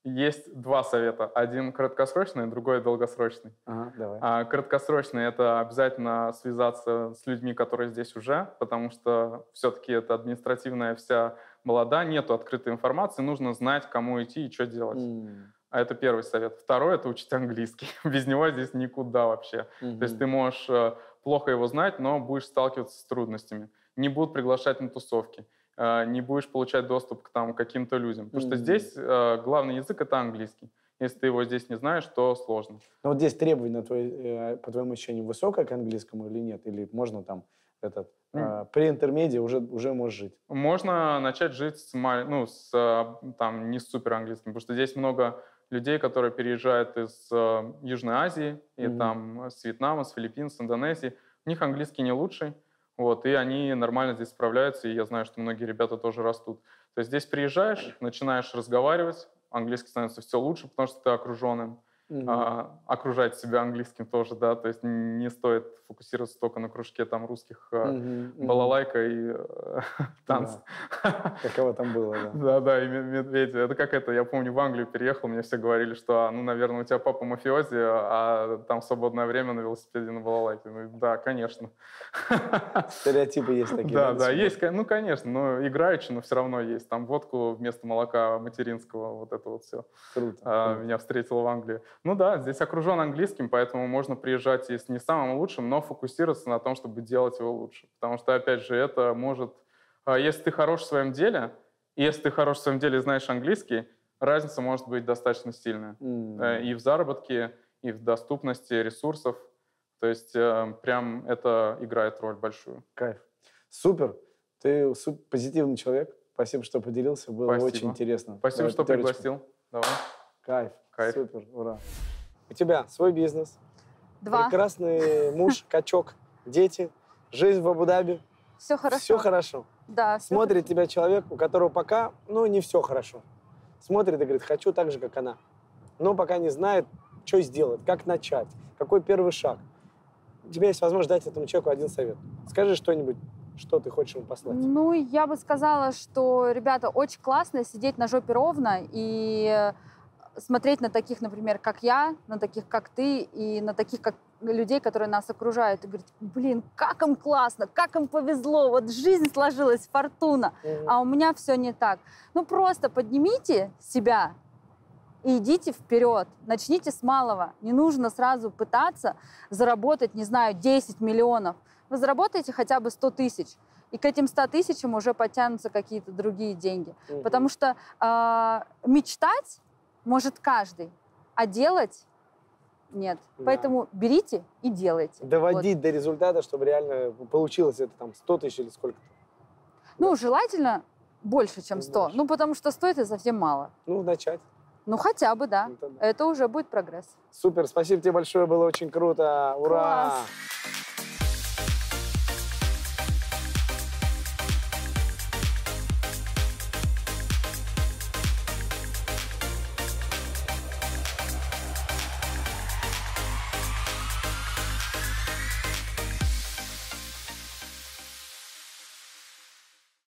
Есть два совета. Один краткосрочный, другой долгосрочный. Давай. Краткосрочный — это обязательно связаться с людьми, которые здесь уже, потому что все-таки это административная вся балда, нету открытой информации, нужно знать, кому идти и что делать. Это первый совет. Второй — это учить английский. Без него здесь никуда вообще. То есть ты можешь плохо его знать, но будешь сталкиваться с трудностями. Не будут приглашать на тусовки. Не будешь получать доступ к каким-то людям. Потому что здесь главный язык — это английский. Если ты его здесь не знаешь, то сложно. Но вот здесь требования, по твоему ощущению, высокое к английскому или нет? Или можно там при интермедиа уже можешь жить? Можно начать жить не с супер английским, потому что здесь много людей, которые переезжают из Южной Азии, и там с Вьетнама, с Филиппин, с Индонезии. У них английский не лучший, вот, и они нормально здесь справляются, и я знаю, что многие ребята тоже растут. То есть здесь приезжаешь, начинаешь разговаривать, английский становится все лучше, потому что ты окружен им. Окружать себя английским тоже, да, то есть не стоит фокусироваться только на кружке там русских балалайка и танц. Да. Каково там было, Да, да. да, и медведи. Это как это, я помню, в Англию переехал, мне все говорили, что, ну, наверное, у тебя папа мафиози, а там в свободное время на велосипеде на балалайке. Ну, да, конечно. Стереотипы есть такие. Да, да, есть, ну, конечно, но играючи, но все равно есть. Там водку вместо молока материнского, вот это вот все. Круто. Меня встретило в Англии. Ну да, здесь окружен английским, поэтому можно приезжать, если не самым лучшим, но фокусироваться на том, чтобы делать его лучше. Потому что, опять же, это может... Если ты хорош в своем деле, и если ты хорош в своем деле и знаешь английский, разница может быть достаточно сильная. И в заработке, и в доступности ресурсов. То есть прям это играет роль большую. Кайф. Супер. Ты позитивный человек. Спасибо, что поделился. Было очень интересно. Спасибо, что пригласил. Давай. Кайф. Кайф. Супер. Ура. У тебя свой бизнес. 2. Прекрасный муж, качок, дети, жизнь в Абу-Даби. Все хорошо. Все хорошо. Да. Смотрит тебя человек, у которого пока, ну, не все хорошо. Смотрит и говорит, хочу так же, как она. Но пока не знает, что сделать, как начать, какой первый шаг. У тебя есть возможность дать этому человеку один совет. Скажи что-нибудь, что ты хочешь ему послать. Ну, я бы сказала, что, ребята, очень классно сидеть на жопе ровно и смотреть на таких, например, как я, на таких, как ты, и на таких, как людей, которые нас окружают, и говорить, блин, как им классно, как им повезло, вот жизнь сложилась, фортуна, а у меня все не так. Ну, просто поднимите себя и идите вперед, начните с малого. Не нужно сразу пытаться заработать, не знаю, 10 миллионов. Вы заработаете хотя бы 100 тысяч, и к этим 100 тысячам уже подтянутся какие-то другие деньги. Потому что мечтать может каждый, а делать нет. Да. Поэтому берите и делайте. Доводить до результата, чтобы реально получилось это там 100 тысяч или сколько-то. Ну, желательно больше, чем 100. Больше. Ну, потому что 100 это совсем мало. Ну, начать. Ну, хотя бы, да. Это уже будет прогресс. Супер, спасибо тебе большое, было очень круто. Ура! Класс.